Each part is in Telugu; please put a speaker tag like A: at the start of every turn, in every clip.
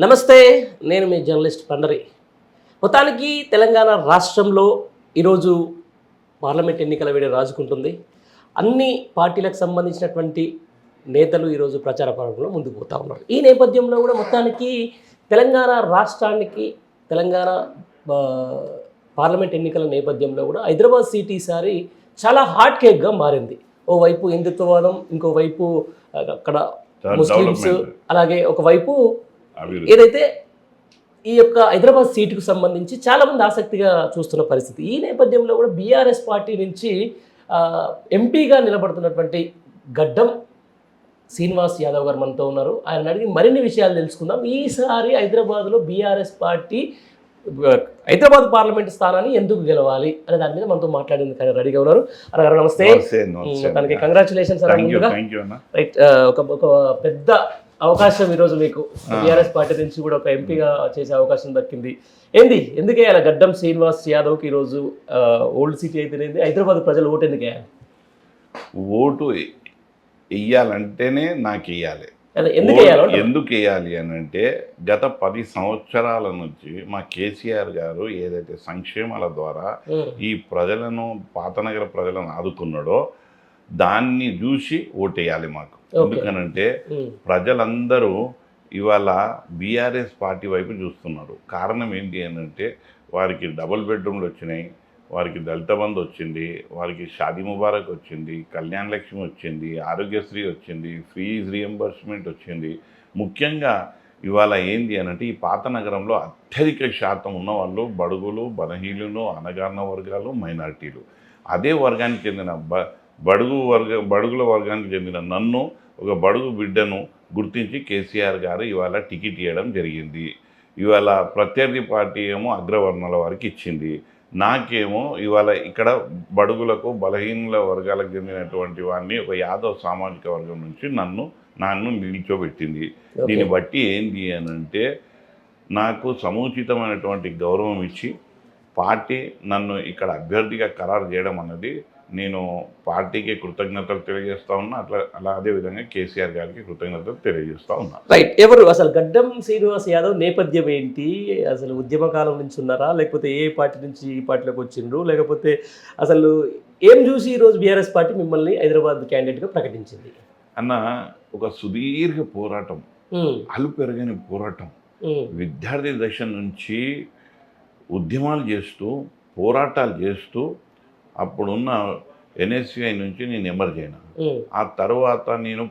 A: నమస్తే, నేను మీ జర్నలిస్ట్ పండరి. మొత్తానికి తెలంగాణ రాష్ట్రంలో ఈరోజు పార్లమెంట్ ఎన్నికల వేడి రాజుకుంటుంది. అన్ని పార్టీలకు సంబంధించినటువంటి నేతలు ఈరోజు ప్రచార పర్వంలో ముందుకు పోతా ఉన్నారు. ఈ నేపథ్యంలో కూడా మొత్తానికి తెలంగాణ రాష్ట్రానికి తెలంగాణ పార్లమెంట్ ఎన్నికల నేపథ్యంలో కూడా హైదరాబాద్ సీట్ ఈసారి చాలా హాట్ కేక్గా మారింది. ఓవైపు హిందుత్వవాదం, ఇంకోవైపు అక్కడ ముస్లిమ్స్, అలాగే ఒకవైపు ఏదైతే ఈ యొక్క హైదరాబాద్ సీటుకు సంబంధించి చాలామంది ఆసక్తిగా చూస్తున్న పరిస్థితి. ఈ నేపథ్యంలో కూడా బీఆర్ఎస్ పార్టీ నుంచి ఎంపీగా నిలబడుతున్నటువంటి గడ్డం శ్రీనివాస్ యాదవ్ గారు మనతో ఉన్నారు. ఆయన అడిగి మరిన్ని విషయాలు తెలుసుకుందాం. ఈసారి హైదరాబాద్లో బీఆర్ఎస్ పార్టీ హైదరాబాద్ పార్లమెంట్ స్థానాన్ని ఎందుకు గెలవాలి అనే దాని మీద మనతో మాట్లాడేందుకు ఆయన రెడీగా ఉన్నారు. అన్నగారు నమస్తే, దానికి కంగ్రాచులేషన్స్. రైట్, ఒక పెద్ద అవకాశం ఈరోజు మీకు టీఆర్ఎస్ పార్టీ నుంచి కూడా ఒక ఎంపీగా చేసే అవకాశం దక్కింది. ఎందుకే అలా గడ్డం శ్రీనివాస్ యాదవ్కి ఈరోజు ఓల్డ్ సిటీ అయితేనేది హైదరాబాద్ ప్రజలు ఓటు ఎందుకు వేయాలి?
B: ఓటు వెయ్యాలంటేనే నాకు వేయాలి. ఎందుకు వేయాలి అని అంటే, గత 10 సంవత్సరాల నుంచి మా కేసీఆర్ గారు ఏదైతే సంక్షేమాల ద్వారా ఈ ప్రజలను, పాతనగర ప్రజలను ఆదుకున్నాడో దాన్ని చూసి ఓటేయాలి మాకు. ఎందుకనంటే ప్రజలందరూ ఇవాళ బీఆర్ఎస్ పార్టీ వైపు చూస్తున్నారు. కారణం ఏంటి అని అంటే, వారికి డబుల్ బెడ్రూమ్లు వచ్చినాయి, వారికి దళిత బంధు వచ్చింది, వారికి షాదీ ముబారక్ వచ్చింది, కళ్యాణ లక్ష్మి వచ్చింది, ఆరోగ్యశ్రీ వచ్చింది, ఫీజ్ రియంబర్స్మెంట్ వచ్చింది. ముఖ్యంగా ఇవాళ ఏంటి అని అంటే, ఈ పాత నగరంలో అత్యధిక శాతం ఉన్న వాళ్ళు బడుగులు, బలహీనులు, అణగారిన వర్గాలు, మైనారిటీలు. అదే వర్గానికి చెందిన బడుగుల వర్గానికి చెందిన నన్ను, ఒక బడుగు బిడ్డను గుర్తించి కేసీఆర్ గారు ఇవాళ టికెట్ ఇవ్వడం జరిగింది. ఇవాళ ప్రత్యర్థి పార్టీ ఏమో అగ్రవర్ణాల వారికి ఇచ్చింది, నాకేమో ఇవాళ ఇక్కడ బడుగులకు, బలహీనుల వర్గాలకు చెందినటువంటి వాడిని, ఒక యాదవ్ సామాజిక వర్గం నుంచి నన్ను నిల్చోబెట్టింది. దీన్ని బట్టి ఏంటి అని అంటే, నాకు సముచితమైనటువంటి గౌరవం ఇచ్చి పార్టీ నన్ను ఇక్కడ అభ్యర్థిగా ఖరారు చేయడం అన్నది నేను పార్టీకి కృతజ్ఞతలు తెలియజేస్తా ఉన్నా. అలా అదేవిధంగా కేసీఆర్ గారికి కృతజ్ఞతలు తెలియజేస్తా ఉన్నా.
A: రైట్, ఎవరు అసలు గడ్డం శ్రీనివాస్ యాదవ్ నేపథ్యం ఏంటి? అసలు ఉద్యమకాలం నుంచి ఉన్నారా, లేకపోతే ఏ పార్టీ నుంచి ఈ పార్టీలోకి వచ్చిండ్రు, లేకపోతే అసలు ఏం చూసి ఈరోజు బీఆర్ఎస్ పార్టీ మిమ్మల్ని హైదరాబాద్ క్యాండిడేట్గా ప్రకటించింది?
B: అన్న, ఒక సుదీర్ఘ పోరాటం, అలుపెరగని పోరాటం. విద్యార్థి దశ నుంచి ఉద్యమాలు చేస్తూ, పోరాటాలు చేస్తూ, అప్పుడున్న ఎన్ఎస్యుఐ నుంచి నేను ఎమర్జ్ అయినా. ఆ తర్వాత నేను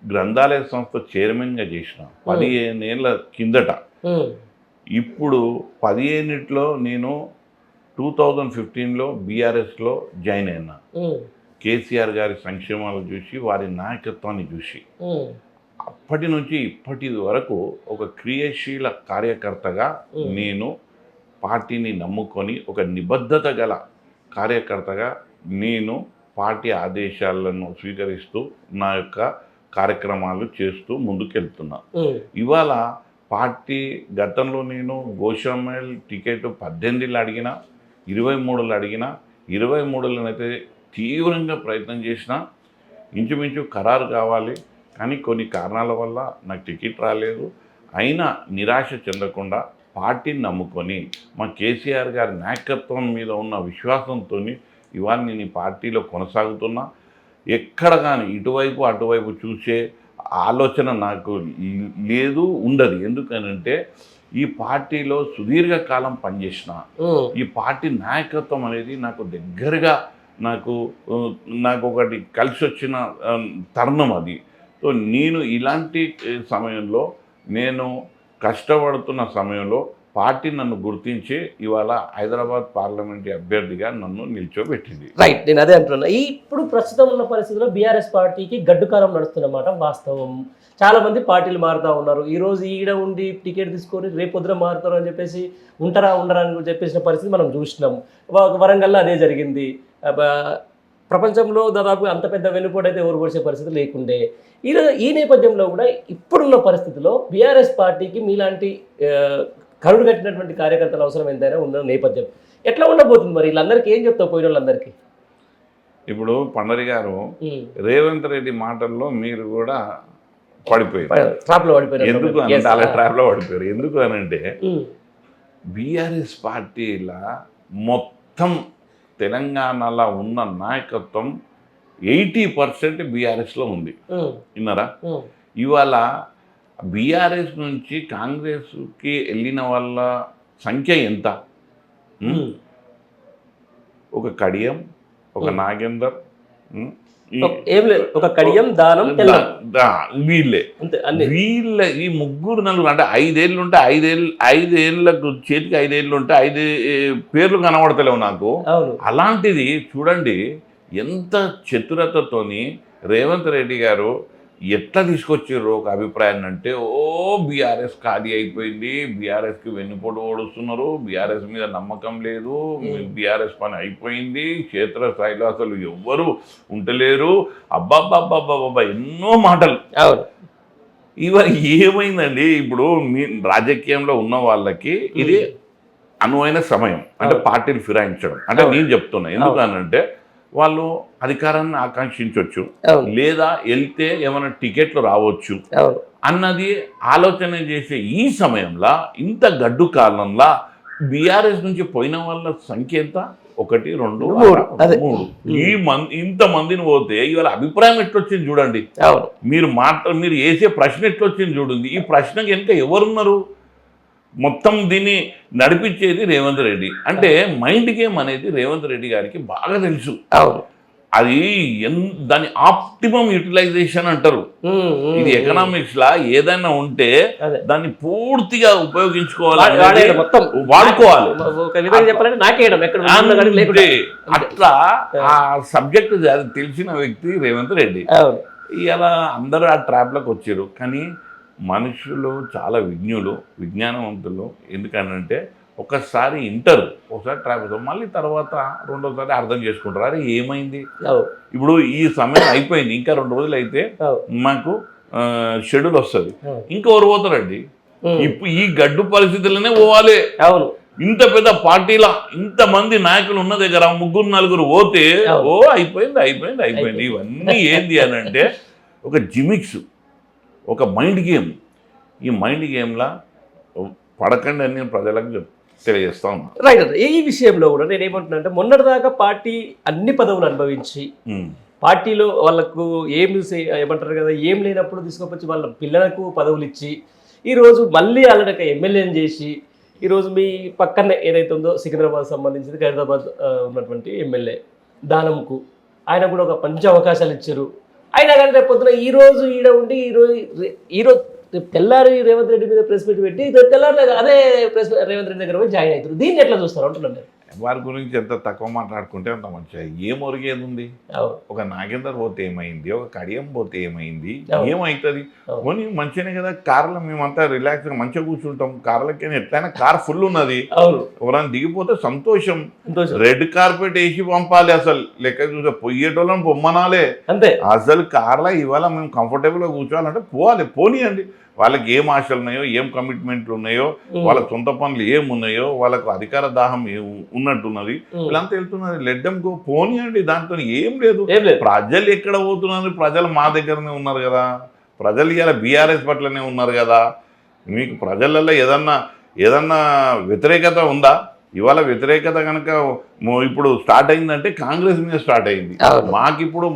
B: గ్రంథాలయ సంస్థ చైర్మన్గా చేసిన 15 ఏళ్ళ కిందట. ఇప్పుడు 15లో నేను 2015లో బీఆర్ఎస్లో జాయిన్ అయినా. కేసీఆర్ గారి సంక్షేమాలు చూసి, వారి నాయకత్వాన్ని చూసి, అప్పటి నుంచి ఇప్పటి వరకు ఒక క్రియాశీల కార్యకర్తగా నేను పార్టీని నమ్ముకొని, ఒక నిబద్ధత గల కార్యకర్తగా నేను పార్టీ ఆదేశాలను స్వీకరిస్తూ నా యొక్క కార్యక్రమాలు చేస్తూ ముందుకెళ్తున్నా. ఇవాళ పార్టీ గతంలో నేను గోషామైల్ టికెట్ 18లో అడిగినా, 23లో అడిగినా, 23లోనైతే తీవ్రంగా ప్రయత్నం చేసిన, ఇంచుమించు ఖరారు కావాలి, కానీ కొన్ని కారణాల వల్ల నాకు టికెట్ రాలేదు. అయినా నిరాశ చెందకుండా పార్టీని నమ్ముకొని, మా కేసీఆర్ గారి నాయకత్వం మీద ఉన్న విశ్వాసంతో ఇవాళ నేను ఈ పార్టీలో కొనసాగుతున్నా. ఎక్కడ కానీ ఇటువైపు అటువైపు చూసే ఆలోచన నాకు లేదు, ఉండదు. ఎందుకనంటే ఈ పార్టీలో సుదీర్ఘకాలం పనిచేసిన, ఈ పార్టీ నాయకత్వం అనేది నాకు దగ్గరగా, నాకు ఒకటి కలిసి వచ్చిన తరుణం అది. సో నేను ఇలాంటి సమయంలో, నేను కష్టపడుతున్న సమయంలో పార్టీ నన్ను గుర్తించి ఇవాళ హైదరాబాద్ పార్లమెంటరీ అభ్యర్థిగా నన్ను నిల్చోబెట్టింది.
A: రైట్, నేను అదే అంటున్నా. ఇప్పుడు ప్రస్తుతం ఉన్న పరిస్థితుల్లో బీఆర్ఎస్ పార్టీకి గడ్డుకాలం నడుస్తున్నమాట వాస్తవం. చాలామంది పార్టీలు మారుతూ ఉన్నారు. ఈరోజు ఈడ ఉండి టికెట్ తీసుకొని రేపొద్దున మారుతారు అని చెప్పేసి ఉండరా అని చెప్పేసిన పరిస్థితి మనం చూసినాం. వరంగల్లో అదే జరిగింది. ప్రపంచంలో దాదాపు అంత పెద్ద వెన్నుపోటు అయితే ఎవరు పొడిచే పరిస్థితి లేకుండే. ఈ నేపథ్యంలో కూడా ఇప్పుడున్న పరిస్థితిలో బీఆర్ఎస్ పార్టీకి మీలాంటి కరుడు కట్టినటువంటి కార్యకర్తల అవసరం ఎంతైనా ఉన్న నేపథ్యం ఎట్లా ఉండబోతుంది? మరి వీళ్ళందరికీ ఏం చెప్తావు, పోయిన వాళ్ళందరికీ?
B: ఇప్పుడు పండరి గారు, రేవంత్ రెడ్డి మాటల్లో మీరు కూడా పడిపోయింది.
A: ట్రాప్లో పడిపోయారు.
B: ఎందుకు అంటే అలా ట్రాప్లో పడిపోయారు. ఎందుకు అని అంటే బీఆర్ఎస్ పార్టీల మొత్తం తెలంగాణలో ఉన్న నాయకత్వం 80% బీఆర్ఎస్లో ఉంది. విన్నారా? ఇవాళ బీఆర్ఎస్ నుంచి కాంగ్రెస్కి వెళ్ళిన వాళ్ళ సంఖ్య ఎంత? ఒక కడియం, ఒక నాగేందర్,
A: ఏం లేదు, ఒక కడియం, దానం,
B: వీళ్ళే. ఈ ముగ్గురు నలుగురు అంటే 5 ఏళ్ళు ఉంటే 5 ఏళ్ళకు చేతికి 5 ఏళ్ళు ఉంటే 5 పేర్లు కనబడతలేవు నాకు. అలాంటిది చూడండి ఎంత చతురతతోని రేవంత్ రెడ్డి గారు ఎట్లా తీసుకొచ్చారు ఒక అభిప్రాయాన్ని అంటే, బీఆర్ఎస్ ఖాళీ అయిపోయింది, బీఆర్ఎస్కి వెన్నుపోటు ఓడుస్తున్నారు, బీఆర్ఎస్ మీద నమ్మకం లేదు, బీఆర్ఎస్ పని అయిపోయింది, క్షేత్రస్థాయిలో అసలు ఎవ్వరు ఉంటలేరు, అబ్బాబ్బాబ్బాబ్బా ఎన్నో మాటలు. ఇవాళ ఏమైందండి, ఇప్పుడు మీ రాజకీయంలో ఉన్న వాళ్ళకి ఇది అనువైన సమయం అంటే పార్టీలు ఫిరాయించడం. అంటే నేను చెప్తున్నా ఎందుకనంటే వాళ్ళు అధికారాన్ని ఆకాంక్షించవచ్చు, లేదా వెళ్తే ఏమైనా టికెట్లు రావచ్చు అన్నది ఆలోచన చేసే ఈ సమయంలో, ఇంత గడ్డు కాలంలో బీఆర్ఎస్ నుంచి పోయిన వాళ్ళ సంఖ్య ఎంత? 1, 2, 3 ఇంతమందిని పోతే ఇవాళ అభిప్రాయం ఎట్లొచ్చింది చూడండి. మీరు వేసే ప్రశ్న ఎట్లొచ్చింది చూడండి. ఈ ప్రశ్నకి వెనుక ఎవరున్నారు? మొత్తం దీన్ని నడిపించేది రేవంత్ రెడ్డి. అంటే మైండ్ గేమ్ అనేది రేవంత్ రెడ్డి గారికి బాగా తెలుసు. అది దాని ఆప్టిమం యూటిలైజేషన్ అంటారు. ఇది ఎకనామిక్స్ లా ఏదైనా ఉంటే దాన్ని పూర్తిగా ఉపయోగించుకోవాలి, వాడుకోవాలి. అట్లా ఆ సబ్జెక్ట్ తెలిసిన వ్యక్తి రేవంత్ రెడ్డి. ఇలా అందరూ ఆ ట్రాప్లోకి వచ్చారు. కానీ మనుషులు చాలా విజ్ఞానవంతులు. ఎందుకనంటే ఒకసారి ఇంటారు, ఒకసారి ట్రాప్, మళ్ళీ తర్వాత రెండోసారి అర్థం చేసుకుంటారు. అరే ఏమైంది, ఇప్పుడు ఈ సమయం అయిపోయింది, ఇంకా 2 రోజులు అయితే మాకు షెడ్యూల్ వస్తుంది, ఇంకెవరు పోతారండి? ఇప్పుడు ఈ గడ్డు పరిస్థితులనే పోవాలి. ఇంత పెద్ద పార్టీల ఇంతమంది నాయకులు ఉన్న దగ్గర 3, 4 పోతే అయిపోయింది. ఇవన్నీ ఏంది అని అంటే ఒక జిమిక్స్, ఒక మైండ్ గేమ్. ఈ మైండ్ గేమ్లా పడకండి అని నేను ప్రజలకు తెలియజేస్తా ఉన్నా.
A: రైట్. ఈ విషయంలో కూడా నేను ఏమంటున్నా, మొన్నటిదాకా పార్టీ అన్ని పదవులు అనుభవించి పార్టీలో వాళ్ళకు ఏమంటారు కదా, ఏం లేనప్పుడు తీసుకొచ్చి వాళ్ళ పిల్లలకు పదవులు ఇచ్చి, ఈరోజు మళ్ళీ వాళ్ళకి ఎమ్మెల్యేని చేసి, ఈరోజు మీ పక్కనే ఏదైతే ఉందో సికింద్రాబాద్ సంబంధించింది, ఖైరతాబాద్ ఉన్నటువంటి ఎమ్మెల్యే దానంకు ఆయన కూడా ఒక మంచి అవకాశాలు ఇచ్చారు. అయినా కానీ రేపు పొద్దున ఈరోజు ఈడ ఉండి ఈరోజు తెల్లారి రేవంత్ రెడ్డి మీద ప్రెస్ మీట్ పెట్టి తెల్లారి అదే రేవంత్ రెడ్డి దగ్గర పోయి జాయిన్ అవుతారు. దీన్ని ఎట్లా చూస్తారు అంటున్నాను.
B: వారి గురించి ఎంత తక్కువ మాట్లాడుకుంటే అంత మంచిగా. ఏం ఒరిగేది ఉంది? ఒక నాగేందర్ పోతే ఏమైంది, ఒక కడియం పోతే ఏమైంది, ఏమవుతుంది? పోనీ మంచిగానే కదా, కార్లో మేమంతా రిలాక్స్గా మంచిగా కూర్చుంటాం. కార్లకి ఎట్లయినా కార్ ఫుల్ ఉన్నది, ఎవరైనా దిగిపోతే సంతోషం. రెడ్ కార్పెట్ వేసి పంపాలి. అసలు లెక్క చూసే పొయ్యేటోళ్ళని పొమ్మనాలే. అసలు కార్లో ఇవాళ మేము కంఫర్టబుల్గా కూర్చోవాలంటే పోనీయండి. వాళ్ళకి ఏం ఆశలు ఉన్నాయో, ఏం కమిట్మెంట్లు ఉన్నాయో, వాళ్ళ సొంత పనులు ఏమున్నాయో, వాళ్ళకు అధికార దాహం ఉన్నట్టున్నది, వీళ్ళంతా వెళ్తున్నది. లెడ్డం గో, పోనీయండి, దాంతో ఏం లేదు. ప్రజలు ఎక్కడ పోతున్నారు? ప్రజలు మా దగ్గరనే ఉన్నారు కదా. ప్రజలు ఇలా బీఆర్ఎస్ పట్లనే ఉన్నారు కదా. మీకు ప్రజలలో ఏదన్నా వ్యతిరేకత ఉందా? ఇవాళ వ్యతిరేకత కనుక ఇప్పుడు స్టార్ట్ అయిందంటే కాంగ్రెస్ మీద స్టార్ట్ అయింది. మాకిప్పుడు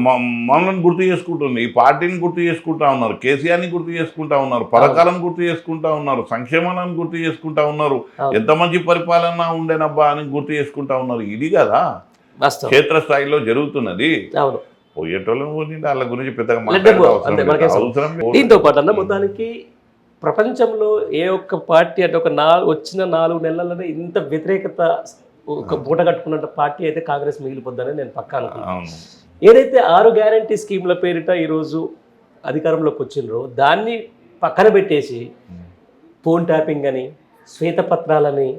B: మమ్మల్ని గుర్తు చేసుకుంటుంది, ఈ పార్టీని గుర్తు చేసుకుంటా ఉన్నారు, కేసీఆర్ని గుర్తు చేసుకుంటా ఉన్నారు, పథకాలను గుర్తు చేసుకుంటా ఉన్నారు, సంక్షేమాలను గుర్తు చేసుకుంటా ఉన్నారు, ఎంత మంచి పరిపాలన ఉండేనబ్బా అని గుర్తు చేసుకుంటా ఉన్నారు. ఇది కదా క్షేత్రస్థాయిలో జరుగుతున్నది. పోయేటోళ్ళని పోయింది, వాళ్ళ గురించి పెద్దగా అవసరం.
A: దీంతో పాటు అన్న మొత్తానికి ప్రపంచంలో ఏ ఒక్క పార్టీ అంటే వచ్చిన 4 నెలల్లోనే ఇంత వ్యతిరేకత ఒక మూట కట్టుకున్న పార్టీ అయితే కాంగ్రెస్ మిగిలిపోద్దని నేను పక్కా అనుకుంటున్నాను. ఏదైతే 6 గ్యారంటీ స్కీమ్ల పేరిట ఈరోజు అధికారంలోకి వచ్చిండ్రో దాన్ని పక్కన పెట్టేసి ఫోన్ ట్యాపింగ్ అని, శ్వేతపత్రాలని,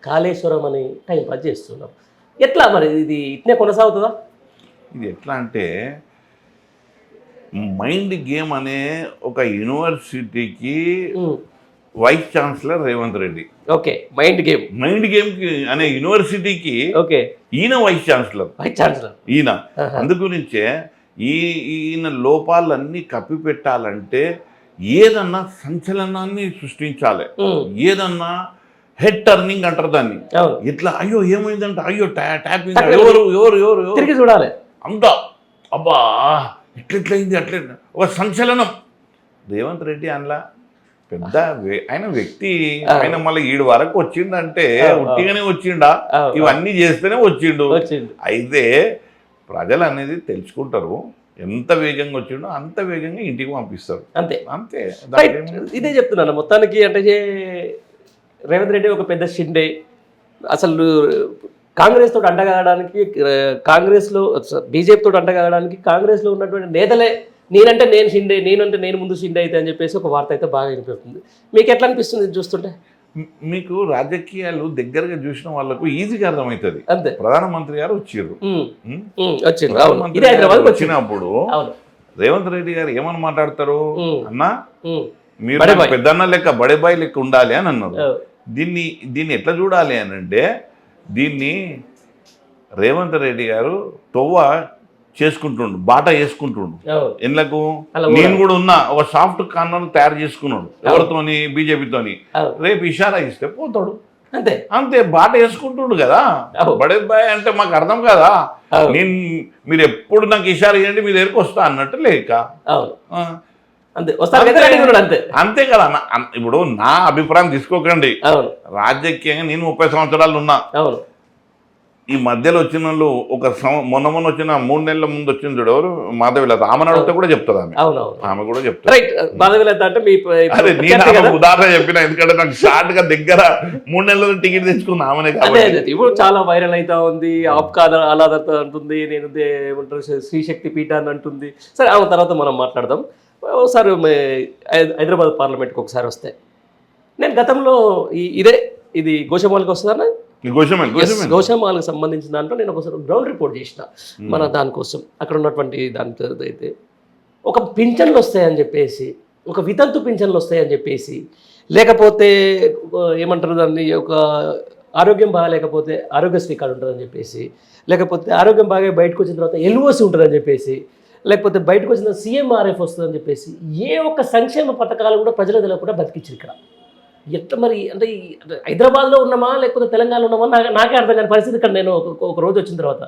A: కాళేశ్వరం అని టైం పాస్ చేస్తున్నాం. ఎట్లా మరి ఇది ఇట్నే కొనసాగుతుందా?
B: ఇది ఎట్లా అంటే మైండ్ గేమ్ అనే ఒక యూనివర్సిటీకి vice chancellor Revanth Reddy.
A: Okay, mind game
B: అనే యూనివర్సిటీకి ఈయన వైస్ ఛాన్సలర్. ఈయన అందు గురించే ఈయన లోపాలన్నీ కప్పిపెట్టాలంటే ఏదన్నా సంచలనాన్ని సృష్టించాలి, ఏదన్నా హెడ్ టర్నింగ్ అంటారు దాన్ని. ఇట్లా అయ్యో ఏమైందంటే అయ్యో ట్యాపింగ్ ఎవరు ఎవరు ఎవరు
A: తిరిగి చూడాలి
B: అంతా, అబ్బా ఇట్లెట్లయింది అట్లే ఒక సంచలనం. రేవంత్ రెడ్డి అందులో పెద్ద ఆయన వ్యక్తి, ఆయన మళ్ళీ 7 వరకు వచ్చిండంటే ఉట్టిగానే వచ్చిండా, ఇవన్నీ చేస్తేనే వచ్చిండు. అయితే ప్రజలు అనేది తెలుసుకుంటారు, ఎంత వేగంగా వచ్చిండో అంత వేగంగా ఇంటికి పంపిస్తారు, అంతే అంతే.
A: ఇదే చెప్తున్నాను మొత్తానికి. అంటే రేవంత్ రెడ్డి ఒక పెద్ద షిండే, అసలు కాంగ్రెస్ తోటి అంటగాడడానికి, కాంగ్రెస్లో బీజేపీ తోటి అంటగాడడానికి కాంగ్రెస్లో ఉన్నటువంటి నేతలే నేనంటే నేను షిండే, నేనంటే నేను ముందు షిండే అయితే అని చెప్పేసి ఒక వార్త అయితే బాగా వినిపిస్తుంది. మీకు ఎట్లా అనిపిస్తుంది చూస్తుంటే?
B: మీకు రాజకీయాలు దగ్గరగా చూసిన వాళ్ళకు ఈజీగా అర్థమవుతుంది. అంతే. ప్రధానమంత్రి గారు వచ్చిర్రు, వచ్చినప్పుడు రేవంత్ రెడ్డి గారు ఏమని మాట్లాడతారు, అన్నా మీరు పెద్దన్న లెక్క బడేబాయి లెక్క ఉండాలి అని అన్నారు. దీన్ని ఎట్లా చూడాలి అని అంటే, దీన్ని రేవంత్ రెడ్డి గారు తొవ్వ చేసుకుంటుండు, బాటా చేసుకుంటుండు. ఎందుకు నేను కూడా ఉన్నా, ఒక సాఫ్ట్ కార్నర్ తయారు చేసుకున్నాడు ఎవరితోని, బీజేపీతోని. రేపు ఇషారా ఇస్తే పోతాడు, అంతే అంతే. బాట వేసుకుంటుండు కదా. బడేబాయ్ అంటే మాకు అర్థం కదా, నేను మీరు ఎప్పుడు నాకు ఇషారా ఇవ్వండి మీ దగ్గరికి వస్తా అన్నట్టు లేక అంతే కదా. ఇప్పుడు నా అభిప్రాయం తీసుకోకండి, రాజకీయంగా నేను 30 సంవత్సరాలు ఉన్నా. ఈ మధ్యలో వచ్చిన వాళ్ళు ఒక మొన్న వచ్చిన 3 నెలల ముందు వచ్చింది చూడు, ఎవరు మాధవిలత, ఆమెను అడిగితే కూడా చెప్తారు, ఆమె కూడా చెప్తారు. ఉదాహరణ చెప్పిన, ఎందుకంటే నాకు షార్ట్ గా దగ్గర 3 నెలల టికెట్ తెచ్చుకున్నా ఆమెనే.
A: ఇప్పుడు చాలా వైరల్ అవుతా ఉంది, ఆప్కాద అలాదత అంటుంది, నేను శ్రీశక్తి పీఠాన్ని అంటుంది. సరే ఆమె తర్వాత మనం మాట్లాడదాం. ఒకసారి హైదరాబాద్ పార్లమెంట్కి ఒకసారి వస్తే, నేను గతంలో ఇది గోషమాల్కి వస్తుందన్న, గోషమాలకు సంబంధించిన దాంట్లో నేను ఒకసారి గ్రౌండ్ రిపోర్ట్ చేసిన మన దానికోసం. అక్కడ ఉన్నటువంటి దానితో అయితే ఒక పింఛన్లు వస్తాయని చెప్పేసి, ఒక వితంతు పింఛన్లు వస్తాయని చెప్పేసి, లేకపోతే ఏమంటారు దాన్ని, ఒక ఆరోగ్యం బాగాలేకపోతే ఆరోగ్యశ్రీ కార్డు ఉంటుందని చెప్పేసి, లేకపోతే ఆరోగ్యం బాగా బయటకు వచ్చిన తర్వాత ఎల్ఓసి ఉంటుందని చెప్పేసి, లేకపోతే బయటకు వచ్చిన సీఎంఆర్ఎఫ్ వస్తుందని చెప్పేసి, ఏ ఒక్క సంక్షేమ పథకాలు కూడా ప్రజలకు తెలియకుండా బతికించారు ఇక్కడ. ఎట్లా మరి అంటే హైదరాబాద్లో ఉన్నామా లేకపోతే తెలంగాణలో ఉన్నామా నాకే అర్థం కాని పరిస్థితి. ఇక్కడ నేను ఒక రోజు వచ్చిన తర్వాత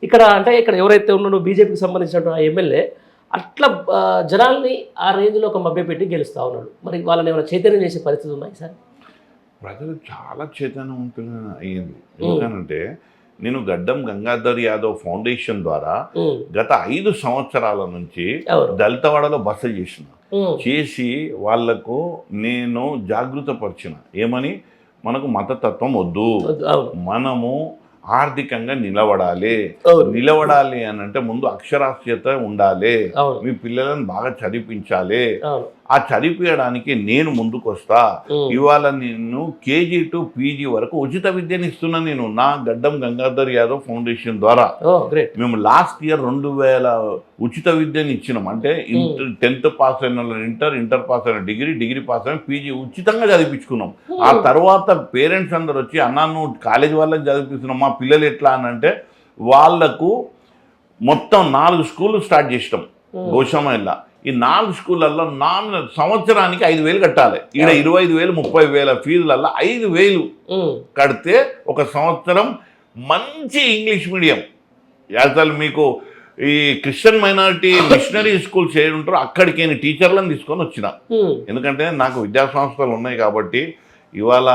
A: ఇక్కడ అంటే ఇక్కడ ఎవరైతే ఉన్నాడో బీజేపీకి సంబంధించిన ఆ ఎమ్మెల్యే అట్లా జనాల్ని ఆ రేంజ్లో ఒక మభ్యపెట్టి గెలుస్తూ ఉన్నాడు. మరి వాళ్ళని ఏమైనా చైతన్యం చేసే పరిస్థితి ఉన్నాయి సార్?
B: ప్రజలు చాలా చైతన్యవంతంగా అయ్యింది. ఎందుకంటే నేను గడ్డం గంగాధర్ యాదవ్ ఫౌండేషన్ ద్వారా గత 5 సంవత్సరాల నుంచి దళితవాడలో బస చేసి వాళ్లకు నేను జాగృతపరిచిన, ఏమని, మనకు మతతత్వం వద్దు, మనము ఆర్థికంగా నిలబడాలి అని అంటే ముందు అక్షరాస్యత ఉండాలి, మీ పిల్లలను బాగా చదివించాలి, ఆ చదివించడానికి నేను ముందుకు వస్తా. ఇవాళ నేను కేజీ టు పీజీ వరకు ఉచిత విద్యను ఇస్తున్నా నేను నా గడ్డం గంగాధర్ యాదవ్ ఫౌండేషన్ ద్వారా. మేము లాస్ట్ ఇయర్ 2000 ఉచిత విద్యను ఇచ్చినాం. అంటే 10th పాస్ అయిన ఇంటర్ పాస్ అయిన డిగ్రీ పాస్ అయిన పీజీ ఉచితంగా చదివించుకున్నాం. ఆ తర్వాత పేరెంట్స్ అందరు వచ్చి, అన్నా నువ్వు కాలేజీ వాళ్ళకి చదివిస్తున్నాం, మా పిల్లలు ఎట్లా అని అంటే, వాళ్లకు మొత్తం 4 స్కూళ్ళు స్టార్ట్ చేసినాం గోషామైల్లో. ఈ 4 స్కూళ్ళల్లో సంవత్సరానికి 5,000 కట్టాలి. ఈడ 25,000 30,000 ఫీజులల్లో 5,000 కడితే ఒక సంవత్సరం మంచి ఇంగ్లీష్ మీడియం. అసలు మీకు ఈ క్రిస్టియన్ మైనారిటీ మిషనరీ స్కూల్స్ ఏది ఉంటారో అక్కడికి నేను టీచర్లను తీసుకొని వచ్చిన. ఎందుకంటే నాకు విద్యా సంస్థలు ఉన్నాయి కాబట్టి, ఇవాళ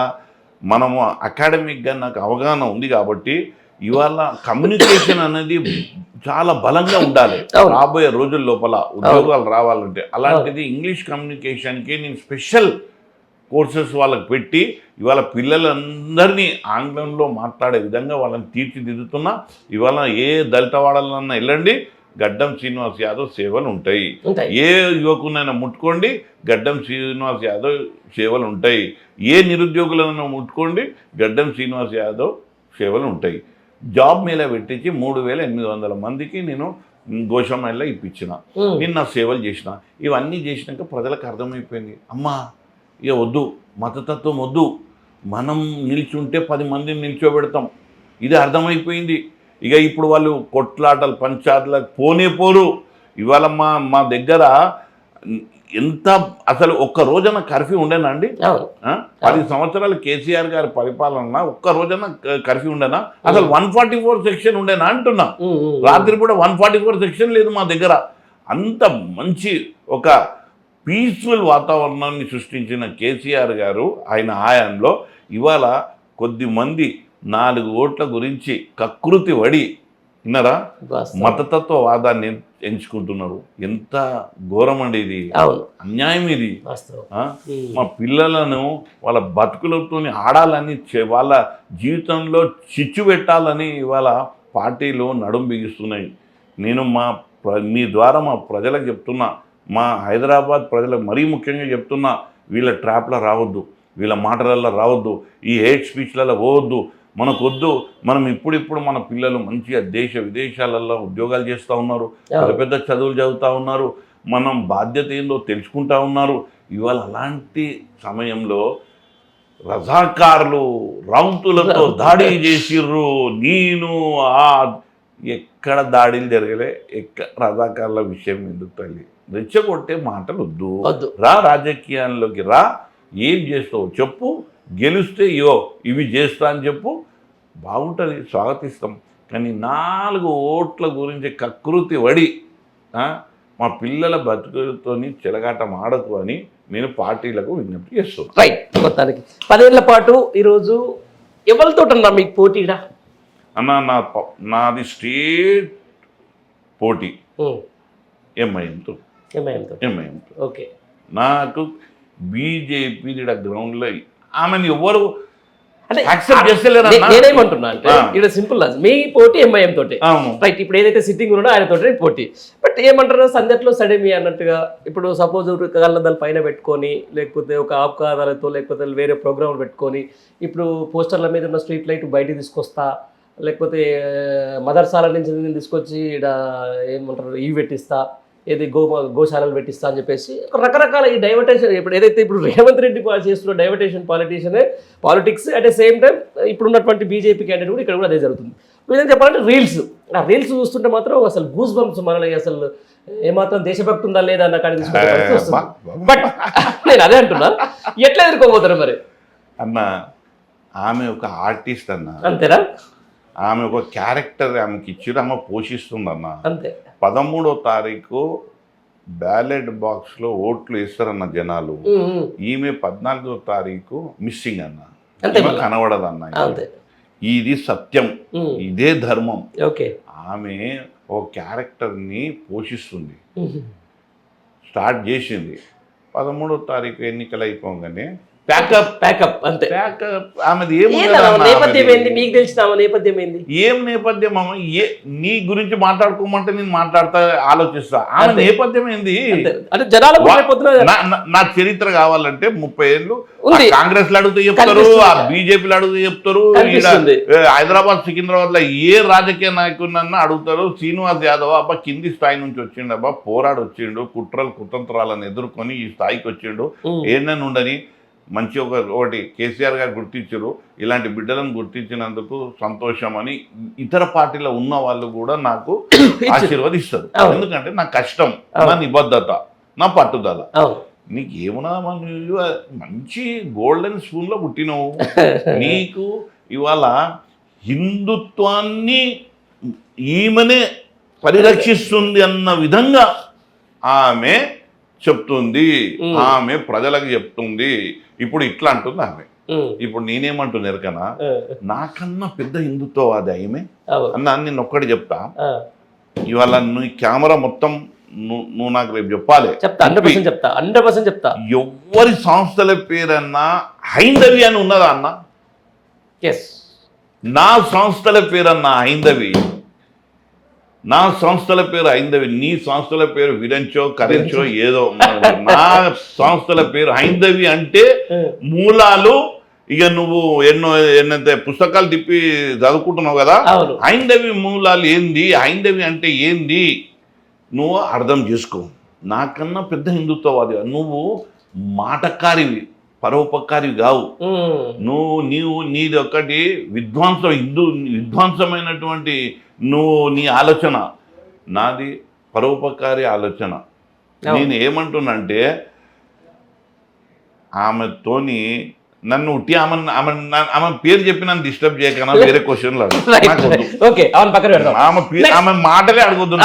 B: మనము అకాడమిక్గా నాకు అవగాహన ఉంది కాబట్టి, ఇవాళ కమ్యూనికేషన్ అనేది చాలా బలంగా ఉండాలి రాబోయే రోజుల లోపల ఉద్యోగాలు రావాలంటే. అలాంటిది ఇంగ్లీష్ కమ్యూనికేషన్కి నేను స్పెషల్ కోర్సెస్ వాళ్ళకి పెట్టి ఇవాళ పిల్లలందరినీ ఆంగ్లంలో మాట్లాడే విధంగా వాళ్ళని తీర్చిదిద్దుతున్నా. ఇవాళ ఏ దళితవాడలన్నా వెళ్ళండి, గడ్డం శ్రీనివాస్ యాదవ్ సేవలు ఉంటాయి. ఏ యువకునైనా ముట్టుకోండి, గడ్డం శ్రీనివాస్ యాదవ్ సేవలు ఉంటాయి. ఏ నిరుద్యోగులైనా ముట్టుకోండి, గడ్డం శ్రీనివాస్ యాదవ్ సేవలు ఉంటాయి. జాబ్ మీద పెట్టించి 3,800 మందికి నేను గోషామైల్లో ఇప్పించిన, నేను నా సేవలు చేసిన. ఇవన్నీ చేసినాక ప్రజలకు అర్థమైపోయింది, అమ్మా ఇక వద్దు, మతతత్వం వద్దు, మనం నిల్చుంటే 10 మందిని నిల్చోబెడతాం, ఇది అర్థమైపోయింది. ఇక ఇప్పుడు వాళ్ళు కొట్లాటలు పంచాయతీలకు పోరు. ఇవాళ మా దగ్గర ఎంత అసలు ఒక్క రోజున కర్ఫ్యూ ఉండేనా అండి? 10 సంవత్సరాలు కేసీఆర్ గారి పరిపాలన ఒక్క రోజున కర్ఫ్యూ ఉండేనా? అసలు 144 సెక్షన్ ఉండేనా అంటున్నా. రాత్రి కూడా 144 సెక్షన్ లేదు మా దగ్గర. అంత మంచి ఒక పీస్ఫుల్ వాతావరణాన్ని సృష్టించిన కేసీఆర్ గారు ఆయన హయాంలో ఇవాళ కొద్దిమంది 4 ఓట్ల గురించి కకృతి వడి విన్నారా మతతత్వవాదాన్ని ఎంచుకుంటున్నారు. ఎంత ఘోరం అండి ఇది, అన్యాయం ఇది. మా పిల్లలను వాళ్ళ బతుకులతో ఆడాలని వాళ్ళ జీవితంలో చిచ్చు పెట్టాలని ఇవాళ పార్టీలు నడుం బిగిస్తున్నాయి. నేను మీ ద్వారా మా ప్రజలకు చెప్తున్నా, మా హైదరాబాద్ ప్రజలకు మరీ ముఖ్యంగా చెప్తున్నా, వీళ్ళ ట్రాప్లో రావద్దు, వీళ్ళ మాటలలో రావద్దు, ఈ హేట్ స్పీచ్లలో పోవద్దు, మనకొద్దు. మనం ఇప్పుడు మన పిల్లలు మంచిగా దేశ విదేశాలలో ఉద్యోగాలు చేస్తూ ఉన్నారు, పెద్ద చదువులు చదువుతూ ఉన్నారు, మనం బాధ్యత ఏందో తెలుసుకుంటూ ఉన్నారు. ఇవాళ అలాంటి సమయంలో రజాకారులు రౌతులతో దాడి చేసిర్రు. ఎక్కడ దాడులు జరగలే, రజాకారుల విషయం ఎందుకు తల్లి? రెచ్చగొట్టే మాటలు వద్దు. రాజకీయాల్లోకి రా, ఏం చేస్తావు చెప్పు, గెలిస్తే ఇవి చేస్తా అని చెప్పు, బాగుంటుంది, స్వాగతిస్తాం. కానీ 4 ఓట్ల గురించి కకృతి వడి మా పిల్లల బతుకులతో చెలగాటం ఆడకు అని నేను పార్టీలకు విజ్ఞప్తి చేస్తున్నాను.
A: రైట్. మొత్తానికి 10 ఏళ్ల పాటు ఈరోజు ఎవరితో మీకు పోటీడా
B: అన్న? నాది స్టేట్ పోటీ ఎంఐఎంతో.
A: ఓకే.
B: నాకు బీజేపీ గ్రౌండ్లో ఆమెను ఎవరు యాక్సెప్ట్ చేస్తలేరు.
A: నేనేమంటున్నా అంటే ఇక్కడ సింపుల్ మీ పోటీ ఎంఐఎం తోటి, రైట్? ఇప్పుడు ఏదైతే సిట్టింగ్ ఉన్నాడో ఆయన తోటి పోటీ. బట్ ఏమంటారు, సందట్లో సడేమి అన్నట్టుగా ఇప్పుడు సపోజ్ కళ్ళదాలు పైన పెట్టుకొని, లేకపోతే ఒక ఆప్కాదాలతో, లేకపోతే వేరే ప్రోగ్రాంలు పెట్టుకొని, ఇప్పుడు పోస్టర్ల మీద ఉన్న స్ట్రీట్ లైట్ బయటికి తీసుకొస్తా, లేకపోతే మదర్సాల నుంచి తీసుకొచ్చి ఇక్కడ ఏమంటారు ఇవి పెట్టిస్తా, ఏది గోశాలలు పెట్టిస్తా అని చెప్పేసి రకరకాల ఈ డైవర్టేషన్, ఇప్పుడు రేవంత్ రెడ్డి చేస్తున్న diversion politics at the same time ఇప్పుడు ఉన్నటువంటి బీజేపీ క్యాండిడేట్ కూడా ఇక్కడ కూడా అదే జరుగుతుంది. ఏదైనా చెప్పాలంటే రీల్స్ చూస్తుంటే మాత్రం అసలు గూస్ బంప్స్ మనల్ని అసలు ఏమాత్రం దేశభక్తి ఉందా లేదా అన్న కాడి తీసుకుంటే. బట్ నేను అదే అంటున్నా, ఎట్లా ఎదుర్కోబోతారు మరి
B: అన్న? ఆమె ఒక ఆర్టిస్ట్ అన్న,
A: అంతేనా?
B: ఆమె ఒక క్యారెక్టర్ ఆమెకి ఇచ్చి ఆమె పోషిస్తుందన్న.
A: అంతే.
B: 13వ తారీఖు బ్యాలెట్ బాక్స్లో ఓట్లు వేస్తారన్న జనాలు. ఈమె 14వ తారీఖు మిస్సింగ్ అన్న, కనబడదన్న. ఇది సత్యం, ఇదే ధర్మం. ఆమె ఓ క్యారెక్టర్ని పోషిస్తుంది, స్టార్ట్ చేసింది. 13వ తారీఖు ఎన్నికలు అయిపోగానే ప్యాకప్ అంతే. ఆమెది
A: నేపథ్యం ఏంది మీకు తెలిసిన నేపథ్యం ఏంది?
B: ఏం నేపథ్యం అమ్మ? నీ గురించి మాట్లాడుకోమంటే నేను మాట్లాడతా, ఆలోచిస్తా. ఆమె నేపథ్యం ఏంది? నా చరిత్ర కావాలంటే 30 ఏళ్ళు కాంగ్రెస్ లో అడిగితే చెప్తారు, ఆ బీజేపీలో అడిగితే చెప్తారు, హైదరాబాద్ సికింద్రాబాద్ లో ఏ రాజకీయ నాయకుడినన్నా అడుగుతారు. శ్రీనివాస్ యాదవ్ అబ్బా కింది స్థాయి నుంచి వచ్చిండు, అబ్బా పోరాడు వచ్చిండు, కుతంత్రాలను ఎదుర్కొని ఈ స్థాయికి వచ్చిండు, ఏందని ఉండని మంచి ఒకటి కేసీఆర్ గారు గుర్తించారు. ఇలాంటి బిడ్డలను గుర్తించినందుకు సంతోషం అని ఇతర పార్టీలో ఉన్న వాళ్ళు కూడా నాకు ఆశీర్వదిస్తారు. ఎందుకంటే నా కష్టం, నా నిబద్ధత, నా పట్టుదల. నీకు ఏమన్నా మంచి గోల్డెన్ స్పూన్లో పుట్టినవు. నీకు ఇవాళ హిందుత్వాన్ని ఈమెనే పరిరక్షిస్తుంది అన్న విధంగా ఆమె చెప్తుంది, ఆమె ప్రజలకు చెప్తుంది. ఇప్పుడు ఇట్లా అంటుంది ఆమె. ఇప్పుడు నేనేమంటున్నారు కన్నా, నాకన్నా పెద్ద హిందుత్వవాది ఆమె అన్న. నేను ఒక్కటి చెప్తా, ఇవాళ నువ్వు కెమెరా మొత్తం నువ్వు నాకు రేపు చెప్పాలి.
A: 100% చెప్తా.
B: ఎవరి సంస్థల పేరన్నా హైందవి అని ఉన్నదా అన్న? నా సంస్థల పేరన్నా హైందవి, నా సంస్థల పేరు హైందవి. నీ సంస్థల పేరు విరంచో కరెంచో ఏదో, నా సంస్థల పేరు హైందవి. అంటే మూలాలు ఇక నువ్వు ఎన్నైతే పుస్తకాలు తిప్పి చదువుకుంటున్నావు కదా, హైందవి మూలాలు ఏంది, హైందవి అంటే ఏంది నువ్వు అర్థం చేసుకో. నాకన్నా పెద్ద హిందుత్వవాది నువ్వు, మాటకారివి, పరోపకారివి కావు నువ్వు. నీది ఒకటి విధ్వంసమైనటువంటి నీ ఆలోచన, నాది పరోపకారి ఆలోచన. నేను ఏమంటున్నానంటే ఆమెతోని నన్ను ఉట్టి ఆమె పేరు చెప్పి నన్ను డిస్టర్బ్ చేయకనా వేరే క్వశ్చన్లు ఆమె మాటలే అడగొద్దు.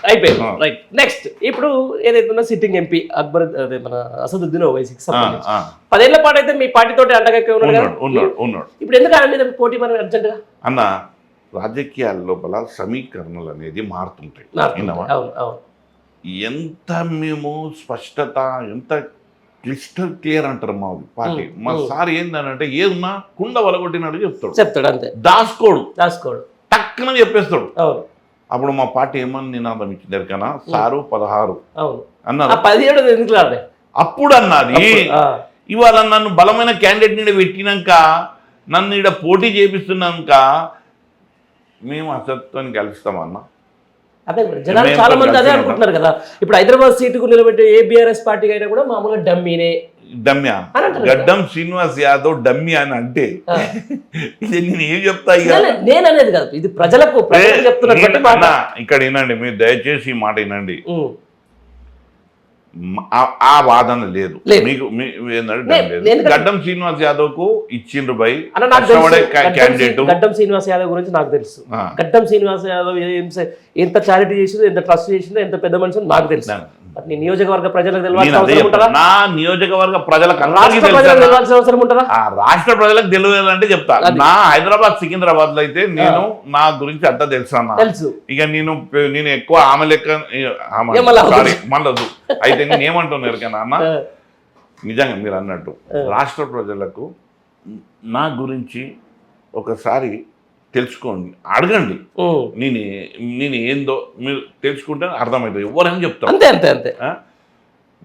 A: అయిపోయింది. రైట్, నెక్స్ట్ ఇప్పుడు ఏదైతే సిట్టింగ్ ఎంపీ అక్బర్ అదే మన అసదుద్దీన్ ఓవైసీకి సంబంధించి 10 ఏళ్ల పాటు అయితే మీ పార్టీతోటి అండగా
B: ఉన్నాడు.
A: ఇప్పుడు ఎందుకు ఆయన మీద పోటీ మనం అర్జెంట్గా
B: అన్న రాజకీయాల లోపల సమీకరణలు అనేది మారుతుంటాయి. ఎంత మేము స్పష్టత ఎంత క్లిస్టర్ క్లియర్ అంటారు మా పార్టీ. మా సార్ ఏంటంటే ఏదన్నా కుండ వలగొట్టినాడు చెప్తాడు
A: అంతే,
B: దాసుకోడు టక్కున చెప్పేస్తాడు. అప్పుడు మా పార్టీ ఏమని నినాదం ఇచ్చింది ఎరికనా, సారు 16 అన్నారు,
A: 17 ఎందుకు
B: అప్పుడు అన్నది. ఇవాళ నన్ను బలమైన క్యాండిడేట్ నుండి పెట్టినాక నన్ను ఇక్కడ పోటీ చేపిస్తున్నాక మేము అసత్వాన్ని కలుస్తామన్నా.
A: అదే జనాలు చాలా మంది అదే అనుకుంటున్నారు కదా. ఇప్పుడు హైదరాబాద్ సీటుకు నిలబెట్టే ఏ బీఆర్ఎస్ పార్టీకి అయినా కూడా మామూలుగా డమ్మీనే
B: గడ్డం శ్రీనివాస్ యాదవ్ డమ్మీ అని అంటే ఇది నేను ఏం చెప్తా?
A: నేను అనేది కాదు, ఇది ప్రజలకు చెప్తున్నా.
B: ఇక్కడ వినండి, మీరు దయచేసి ఈ మాట వినండి. ఆ వాదన లేదు మీకు. గడ్డం శ్రీనివాస్ యాదవ్ కు ఇచ్చిండ్రు బై క్యాండిడేట్.
A: గడ్డం శ్రీనివాస్ యాదవ్ గురించి నాకు తెలుసు. గడ్డం శ్రీనివాస్ యాదవ్ ఎంత చారిటీ చేసిందో, ఎంత ట్రస్ట్ చేసిందో, ఎంత పెద్ద మనిషి నాకు తెలుసు. నీ నియోజకవర్గ ప్రజలకు తెలియాల్సిన
B: నా నియోజకవర్గ ప్రజలకు
A: అవసరం ఉంటుందా?
B: రాష్ట్ర ప్రజలకు తెలియాలంటే చెప్తా. నా హైదరాబాద్ సికింద్రాబాద్ లో అయితే నేను నా గురించి అంతా తెలుసు. ఇక నేను ఎక్కువ ఆమె లెక్క మళ్ళదు. అయితే నేను ఏమంటున్నారు కదా అన్న, నిజంగా మీరు అన్నట్టు రాష్ట్ర ప్రజలకు నా గురించి ఒకసారి తెలుసుకోండి, అడగండి. నేను ఏందో మీరు తెలుసుకుంటే అర్థమవుతుంది. ఎవరైనా చెప్తాను.
A: అంతే.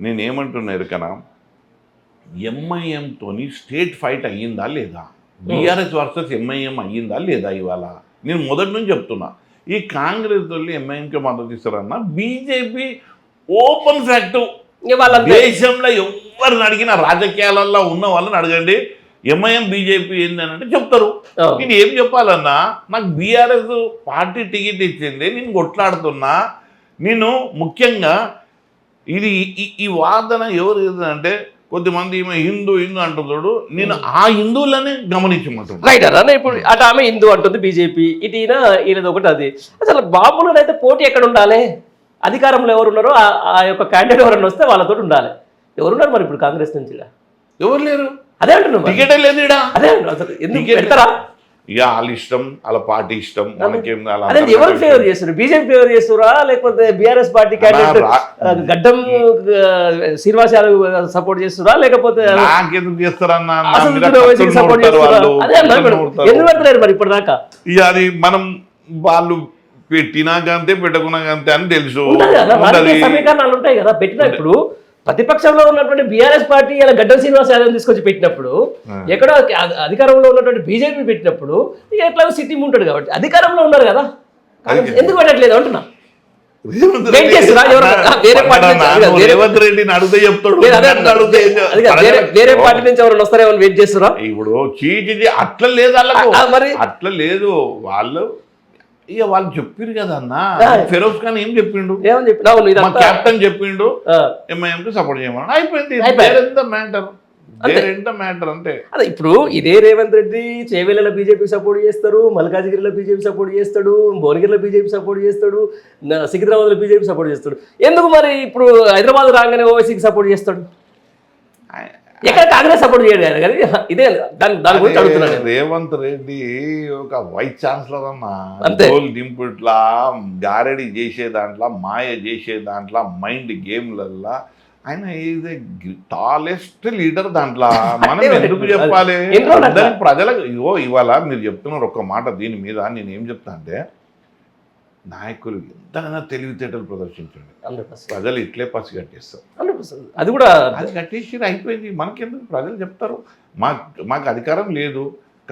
B: నేనేమంటున్నారు కదా, ఎంఐఎంతో స్టేట్ ఫైట్ అయ్యిందా లేదా, బీఆర్ఎస్ వర్సెస్ ఎంఐఎం అయ్యిందా లేదా? ఇవాళ నేను మొదటి నుంచి చెప్తున్నా, ఈ కాంగ్రెస్ వాళ్ళు ఎంఐఎంకి మద్దతు ఇస్తారన్నా, బీజేపీ ఓపెన్ ఫ్యాక్ట్. దేశంలో ఎవరిని అడిగినా రాజకీయాలలో ఉన్న వాళ్ళని అడగండి, ఎంఐఎం బీజేపీ ఏందని అంటే చెప్తారు. నేను ఏం చెప్పాలన్నా, నాకు బీఆర్ఎస్ పార్టీ టికెట్ ఇచ్చింది, నేను కొట్లాడుతున్నా. నేను ముఖ్యంగా ఇది ఈ వాదన ఎవరు అంటే కొద్దిమంది హిందూ అంటున్నాడు. నేను ఆ హిందువులనే గమనించమంటున్నాను.
A: రైట్ అన్న. ఇప్పుడు అటు ఆమె హిందూ అంటుంది బీజేపీ, ఇటు ఈయనది ఒకటి. అది అసలు బాబులో అయితే పోటీ ఎక్కడ ఉండాలి? అధికారంలో ఎవరు ఉన్నారో ఆ యొక్క క్యాండిడేట్ ఎవరైనా వస్తే వాళ్ళతో ఉండాలి. ఎవరున్నారు మరి ఇప్పుడు కాంగ్రెస్ నుంచి?
B: ఎవరు లేరు.
A: అదే అంటున్నాను,
B: టికెటే లేదు.
A: అదే అసలు ఎందుకు పెడతారా?
B: ఇక వాళ్ళ ఇష్టం, వాళ్ళ పార్టీ ఇష్టం.
A: అదే ఎవరు ఫేవర్ చేస్తారు? బీజేపీ ఫేవర్ చేస్తారా, లేకపోతే బీఆర్ఎస్ పార్టీ క్యాండిడేట్ గడ్డం శ్రీనివాస్ యాదవ్ సపోర్ట్ చేస్తారా, లేకపోతే
B: నాకెందుకు చేస్తారన్నా
A: సపోర్ట్ చేస్తారా? అదే ఎందుకు పెడతలేరు మరి ఇప్పటిదాకా?
B: ఇక అది మనం వాళ్ళు పెట్టినాక అంతే, పెట్టకున్నాక అంతే అని తెలుసు.
A: సమీకరణాలు ఉంటాయి కదా. పెట్టినప్పుడు ప్రతిపక్షంలో ఉన్నటువంటి బీఆర్ఎస్ పార్టీ ఇలా గడ్డం శ్రీనివాస్ యాదవ్ తీసుకొచ్చి పెట్టినప్పుడు, ఎక్కడో అధికారంలో ఉన్నటువంటి బీజేపీ పెట్టినప్పుడు ఎట్లా సిట్టింగ్ ఉంటాడు కాబట్టి అధికారంలో ఉన్నారు కదా, ఎందుకు పెట్టట్లేదు అంటున్నా.
B: రేవంత్ రెడ్డిని అడిగితే చెప్తాడు,
A: వేరే పార్టీ నుంచి ఎవరైనా వస్తారేమో వెయిట్ చేస్తారా?
B: ఇప్పుడు చీచి అట్లా లేదు వాళ్ళకు, మరి అట్లా లేదు. వాళ్ళు ఇక వాళ్ళు చెప్పారు కదా అన్న. ఫిరోజ్ ఖాన్ ఏం చెప్పిండు, కెప్టెన్ చెప్పిండు ఎంఐఎంకి సపోర్ట్ చేయమని, అయిపోయింది. మ్యాటర్ అంతే.
A: అదే ఇప్పుడు ఇదే రేవంత్ రెడ్డి చేవేళ్లలో బీజేపీ సపోర్ట్ చేస్తారు, మల్కాజిగిరిలో బీజేపీ సపోర్ట్ చేస్తాడు, భువనగిరిలో బీజేపీ సపోర్ట్ చేస్తాడు, సికింద్రాబాద్లో బీజేపీ సపోర్ట్ చేస్తాడు. ఎందుకు మరి ఇప్పుడు హైదరాబాద్ రాగానే ఓవైసీకి సపోర్ట్ చేస్తాడు? ఎక్కడ కాంగ్రెస్ సపోర్ట్ చేయలేదు కానీ ఇదే దాని గురించి అడుగుతున్నాను.
B: రేవంత్ రెడ్డి ఒక వైస్ ఛాన్సలర్ అన్న, దింపుట్లా గారెడి చేసే దాంట్లో, మాయ చేసే దాంట్లో, మైండ్ గేమ్లల్లా ఆయన ఈజ్ ఏ టాలెస్ట్ లీడర్. దాంట్లో మనం ఎందుకు చెప్పాలి ప్రజలకు? ఇవాళ మీరు చెప్తున్నారు ఒక్క మాట దీని మీద, నేను ఏం చెప్తా అంటే, నాయకులు ఎంతైనా తెలివితేటలు ప్రదర్శించండి, ప్రజలు ఇట్లే పసి కట్టేస్తారు.
A: అది కూడా
B: అది కట్టేసి అయిపోయింది. మనకెందుకు? ప్రజలు చెప్తారు. మాకు అధికారం లేదు,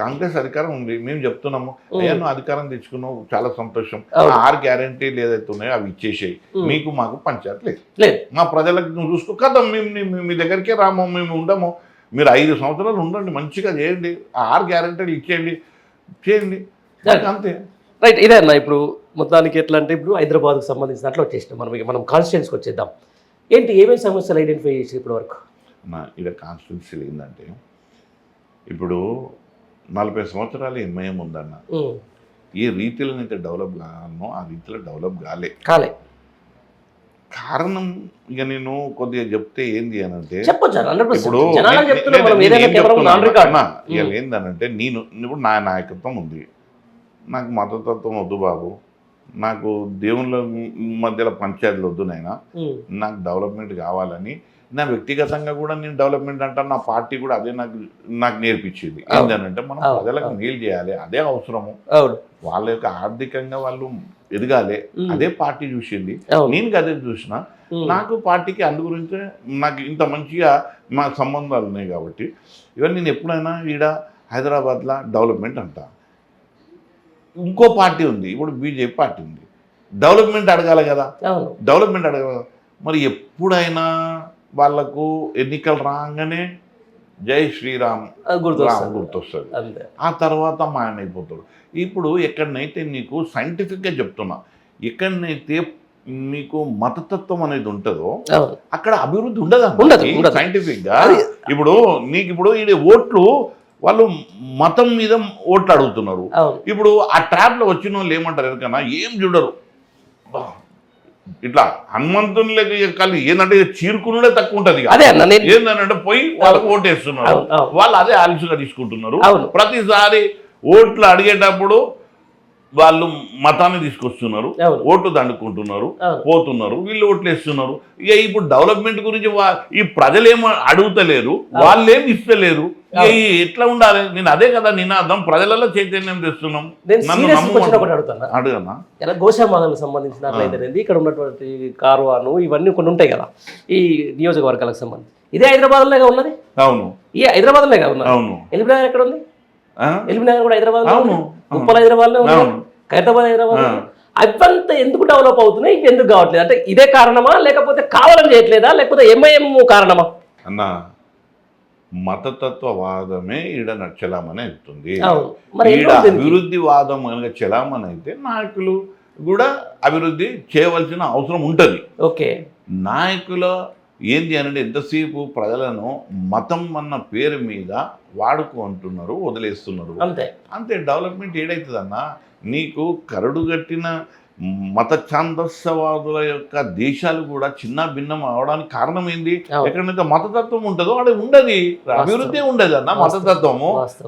B: కాంగ్రెస్ అధికారం ఉంది, మేము చెప్తున్నాము అయ్యా నువ్వు అధికారం తెచ్చుకున్నావు, చాలా సంతోషం. 6 గ్యారంటీలు ఏదైతే ఉన్నాయో అవి ఇచ్చేసాయి, మీకు మాకు పంచాయతీ లేదు. మా ప్రజలకు నువ్వు చూసుకో కదా, మేము మీ దగ్గరికే రాము, మేము ఉండము, మీరు 5 సంవత్సరాలు ఉండండి, మంచిగా చేయండి, 6 గ్యారంటీలు ఇచ్చేయండి, చేయండి, అంతే.
A: రైట్, ఇదే అన్న. ఇప్పుడు మొత్తానికి ఎట్లా అంటే ఇప్పుడు హైదరాబాద్కు సంబంధించిన అట్లా వచ్చేసినాం మనం. ఇక మనం కాన్స్టిట్యున్సీకి వచ్చేద్దాం. ఏంటి ఏమేమి సమస్యలు ఐడెంటిఫై చేసి ఇప్పటి వరకు?
B: ఇక్కడ కాన్స్టిట్యున్సీలు ఏంటంటే ఇప్పుడు 40 సంవత్సరాలు ఎంఐఎం ఉందన్న. ఏ రీతిలో అయితే డెవలప్ కావాలనో ఆ రీతిలో డెవలప్ కాలే. కారణం ఇక నేను కొద్దిగా చెప్తే ఏంది అని అంటే ఇప్పుడు ఇవాళ ఏందనంటే నేను ఇప్పుడు నా నాయకత్వం ఉంది, నాకు మతతత్వం వద్దు బాబు, నాకు దేవుళ్ళ మధ్యలో పంచాయతీలు వద్దు నాయనా, నాకు డెవలప్మెంట్ కావాలని నా వ్యక్తిగతంగా కూడా నేను డెవలప్మెంట్ అంటాను. నా పార్టీ కూడా అదే నాకు నేర్పించింది. ఏంటంటే మనం ప్రజలకు మేలు చేయాలి, అదే అవసరము. వాళ్ళ యొక్క ఆర్థికంగా వాళ్ళు ఎదగాలి, అదే పార్టీ చూసింది. నేను అదే చూసిన. నాకు పార్టీకి అందు గురించి నాకు ఇంత మంచిగా మా సంబంధాలు ఉన్నాయి కాబట్టి ఇవన్నీ నేను ఎప్పుడైనా ఈడ హైదరాబాద్లో డెవలప్మెంట్ అంటా. ఇంకో పార్టీ ఉంది, ఇప్పుడు బీజేపీ పార్టీ ఉంది, డెవలప్మెంట్ అడగాలి కదా, డెవలప్మెంట్ అడగాలి. మరి ఎప్పుడైనా వాళ్లకు ఎన్నికలు రాగానే జై శ్రీరామ్ గుర్తొస్తుంది, ఆ తర్వాత మాయమైపోతాడు. ఇప్పుడు ఎక్కడనైతే నీకు సైంటిఫిక్గా చెప్తున్నా, ఎక్కడనైతే మీకు మతతత్వం అనేది ఉంటుందో అక్కడ అభివృద్ధి ఉండదు సైంటిఫిక్గా. ఇప్పుడు నీకు ఇప్పుడు ఈ ఓట్లు వాళ్ళు మతం మీద ఓట్లు అడుగుతున్నారు. ఇప్పుడు ఆ ట్రాప్లో వచ్చిన వాళ్ళు ఏమంటారు, ఎందుకన్నా ఏం చూడరు, ఇట్లా హనుమంతుని కలిసి ఏంటంటే చీరుకునే తక్కువ ఉంటుంది. ఏంటంటే పోయి వాళ్ళకు ఓటేస్తున్నారు, వాళ్ళు అదే ఆలస్యంగా తీసుకుంటున్నారు. ప్రతిసారి ఓట్లు అడిగేటప్పుడు వాళ్ళు మతాన్ని తీసుకొస్తున్నారు, ఓట్లు దండుకుంటున్నారు, పోతున్నారు, వీళ్ళు ఓట్లు వేస్తున్నారు. ఇక ఇప్పుడు డెవలప్మెంట్ గురించి ఈ ప్రజలేమో అడుగుతలేరు, వాళ్ళేమి ఇస్తలేరు. ఎట్లా ఉండాలి? నేను అదే కదా నినాదం, ప్రజలలో చైతన్యం తెస్తున్నాం. అడుగన్నా
A: గోశామాలకు సంబంధించినట్లయితే ఇక్కడ ఉన్నటువంటి కార్వాను ఇవన్నీ కొన్ని ఉంటాయి కదా ఈ నియోజకవర్గాలకు సంబంధించి. ఇదే హైదరాబాద్లోగా ఉన్నది.
B: అవును,
A: ఈ హైదరాబాద్లోగా ఉన్నది.
B: అవును.
A: ఎల్బీనగర్ ఎక్కడ ఉంది? ఎల్బీనగర్ కూడా హైదరాబాద్. అవును, ఉప్పల్ హైదరాబాద్లో ఉంది, ఖైరతాబాద్ హైదరాబాద్. అవంతా ఎందుకు డెవలప్ అవుతున్నాయి, ఎందుకు కావట్లేదు? అంటే ఇదే కారణమా, లేకపోతే కావాలని చేయట్లేదా, లేకపోతే ఎంఐఎం కారణమా?
B: అన్నా మతతత్వవాదమే ఈడ చలామణి అవుతుంది. ఈడ అభివృద్ధి వాదం కనుక చలామణి అయితే నాయకులు కూడా అభివృద్ధి చేయవలసిన అవసరం ఉంటుంది.
A: ఓకే,
B: నాయకుల ఏంది అంటే ఎంతసేపు ప్రజలను మతం అన్న పేరు మీద వాడుకుంటున్నారు, వదిలేస్తున్నారు. అంతే డెవలప్మెంట్ ఏడైతుందన్నా. నీకు కరడుగట్టిన మత ఛాందస్యవాదుల యొక్క దేశాలు కూడా చిన్న భిన్నం అవడానికి కారణం ఏంది? ఎక్కడైతే మతతత్వం ఉంటుందో అక్కడ ఉండదు, అభివృద్ధి ఉండదు అన్న.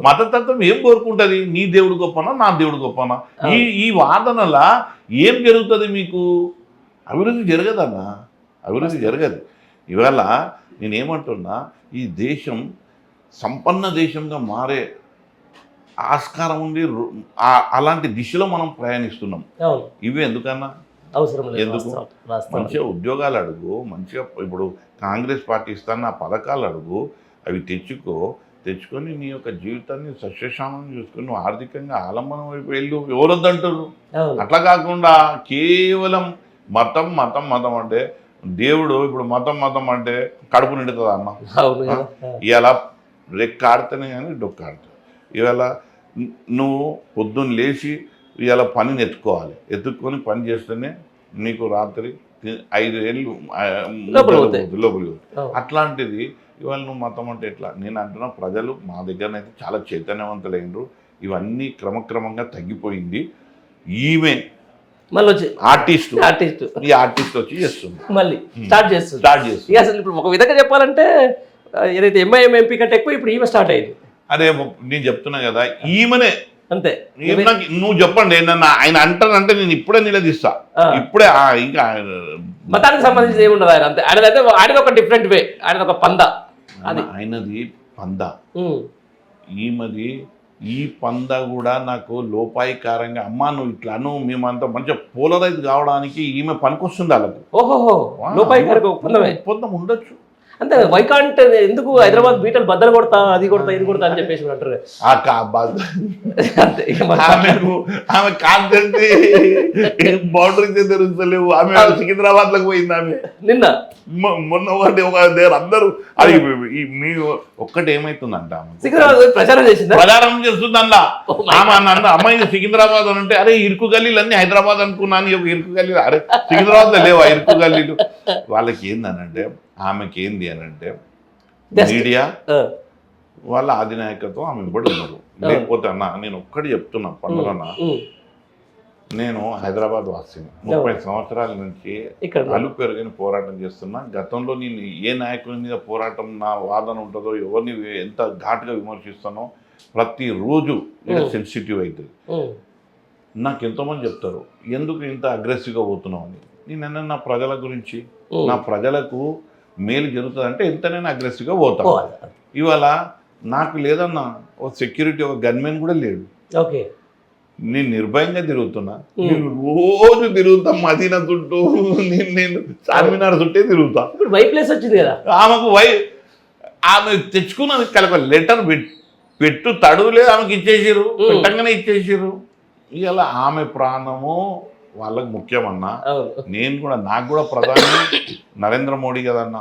B: మతతత్వం ఏం కోరుకుంటుంది? నీ దేవుడు గొప్పనా, నా దేవుడు గొప్పనా? ఈ వాదనలా ఏం జరుగుతుంది? మీకు అభివృద్ధి జరగదన్నా, అభివృద్ధి జరగదు. ఇవాళ నేనేమంటున్నా, ఈ దేశం సంపన్న దేశంగా మారే ఆస్కారం ఉంది. అలాంటి దిశలో మనం ప్రయాణిస్తున్నాం. ఇవి ఎందుకన్నా
A: అవసరం లేదు.
B: ఎందుకు? మంచిగా ఉద్యోగాలు అడుగు, మంచిగా ఇప్పుడు కాంగ్రెస్ పార్టీ ఇస్తాన్న పథకాలు అడుగు, అవి తెచ్చుకొని నీ యొక్క జీవితాన్ని సస్యశామం చూసుకొని నువ్వు ఆర్థికంగా ఆలంబనం వైపు వెళ్ళు. ఎవరొద్దంటారు? అట్లా కాకుండా కేవలం మతం మతం మతం అంటే దేవుడు ఇప్పుడు మతం అంటే కడుపు నిండుతుంది అన్న. ఇవాళ రెక్క ఆడితేనే కానీ డొక్క ఆడుతుంది. ఇవాళ నువ్వు పొద్దున్న లేచి ఇవాళ పనిని ఎత్తుక్కొని పని చేస్తేనే నీకు రాత్రి 5 ఏళ్ళు లోపలికి. అట్లాంటిది ఇవాళ నువ్వు మతం అంటే ఎట్లా? నేను అంటున్నా, ప్రజలు మా దగ్గరనైతే చాలా చైతన్యవంతులైనరు. ఇవన్నీ క్రమక్రమంగా తగ్గిపోయింది. ఈమె
A: మళ్ళీ వచ్చి ఆర్టిస్ట్
B: వచ్చి చేస్తుంది,
A: మళ్ళీ స్టార్ట్ చేస్తుంది. అసలు ఇప్పుడు ఒక విధంగా చెప్పాలంటే ఏదైతే ఎంఐఎం ఎంపీ కంటే ఎక్కువ ఇప్పుడు ఈమె స్టార్ట్ అయింది.
B: అదే నేను చెప్తున్నా కదా, ఈమెనే
A: అంతే.
B: నువ్వు చెప్పండి ఏంటన్నా ఆయన అంటానంటే నేను ఇప్పుడే నిలదీస్తా. ఇప్పుడే ఇంకా
A: మతానికి సంబంధించి ఏముండదు ఆయన. అంతే, ఆయనది ఒక డిఫరెంట్ వే, ఆయనది ఒక పంద.
B: ఆయనది పంద, ఈమెది ఈ పంద కూడా నాకు లోపాయికారంగా. అమ్మా నువ్వు ఇట్లా నువ్వు మేమంతా మంచిగా పోలరైజ్ కావడానికి ఈమె పనికొస్తుంది వాళ్ళకు.
A: ఒప్పందం
B: ఉండొచ్చు.
A: అంతే వైకాంట్ ఎందుకు హైదరాబాద్ బీటలు బద్దలు కొడతా అది కొడతా ఇది కొడతా అని చెప్పేసి అంటారు. అంతే
B: ఆమె కాన్సెప్ట్ బౌండరీస్ తెలుస్తలేవు. ఆమె సికింద్రాబాద్ లకు పోయింది. ఆమె
A: నిన్న
B: మొన్న ఒకటి అందరూ అది మీ ఒక్కటి ఏమైతుందంట,
A: సికింద్రాబాద్ ప్రచారం
B: చేస్తుంది అలా. ఆమె అమ్మాయి సికింద్రాబాద్ అని అంటే అరే ఇరుకు గల్లీలు అన్ని హైదరాబాద్ అనుకున్నాను. ఇరుకు గల్లీలు అరే సికింద్రాబాద్ లో లేవా ఇరుకు గల్లీలు? వాళ్ళకి ఏందనంటే ఆమెకి ఏంది అనంటే మీడియా వాళ్ళ అధినాయకత్వం ఆమె కూడా ఉన్నారు. లేకపోతే అన్న నేను ఒక్కటి చెప్తున్నా పండుగన్న, నేను హైదరాబాద్ వాసిని 30 సంవత్సరాల నుంచి అలు పెరుగని పోరాటం చేస్తున్నా. గతంలో నేను ఏ నాయకుని మీద పోరాటం నా వాదన ఉంటుందో, ఎవరిని ఎంత ఘాటుగా విమర్శిస్తానో ప్రతిరోజు సెన్సిటివ్ అవుతుంది. నాకు ఎంతోమంది చెప్తారు ఎందుకు ఇంత అగ్రెసివ్గా పోతున్నావు అని. నేను నా ప్రజల గురించి, నా ప్రజలకు మేలు జరుగుతుందంటే ఎంతనైనా అగ్రెసివ్గా పోతాను. ఇవాళ నాకు లేదన్న ఒక సెక్యూరిటీ, ఒక గన్మెన్ కూడా లేడు.
A: ఓకే,
B: నేను నిర్భయంగా తిరుగుతున్నా. నేను రోజు తిరుగుతా మదీనా చుట్టూ, నేను చార్మినార్ చుట్టే తిరుగుతా.
A: వైప్లేస్ వచ్చింది కదా
B: ఆమెకు ఆమె తెచ్చుకున్నది కలక లెటర్ పెట్టు తడువులే ఆమెకి ఇచ్చేసారు, పెట్టంగానే ఇచ్చేసారు. ఇవాళ ఆమె ప్రాణము వాళ్ళకు ముఖ్యమన్నా. నేను కూడా, నాకు కూడా ప్రధాని నరేంద్ర మోడీ కదన్నా.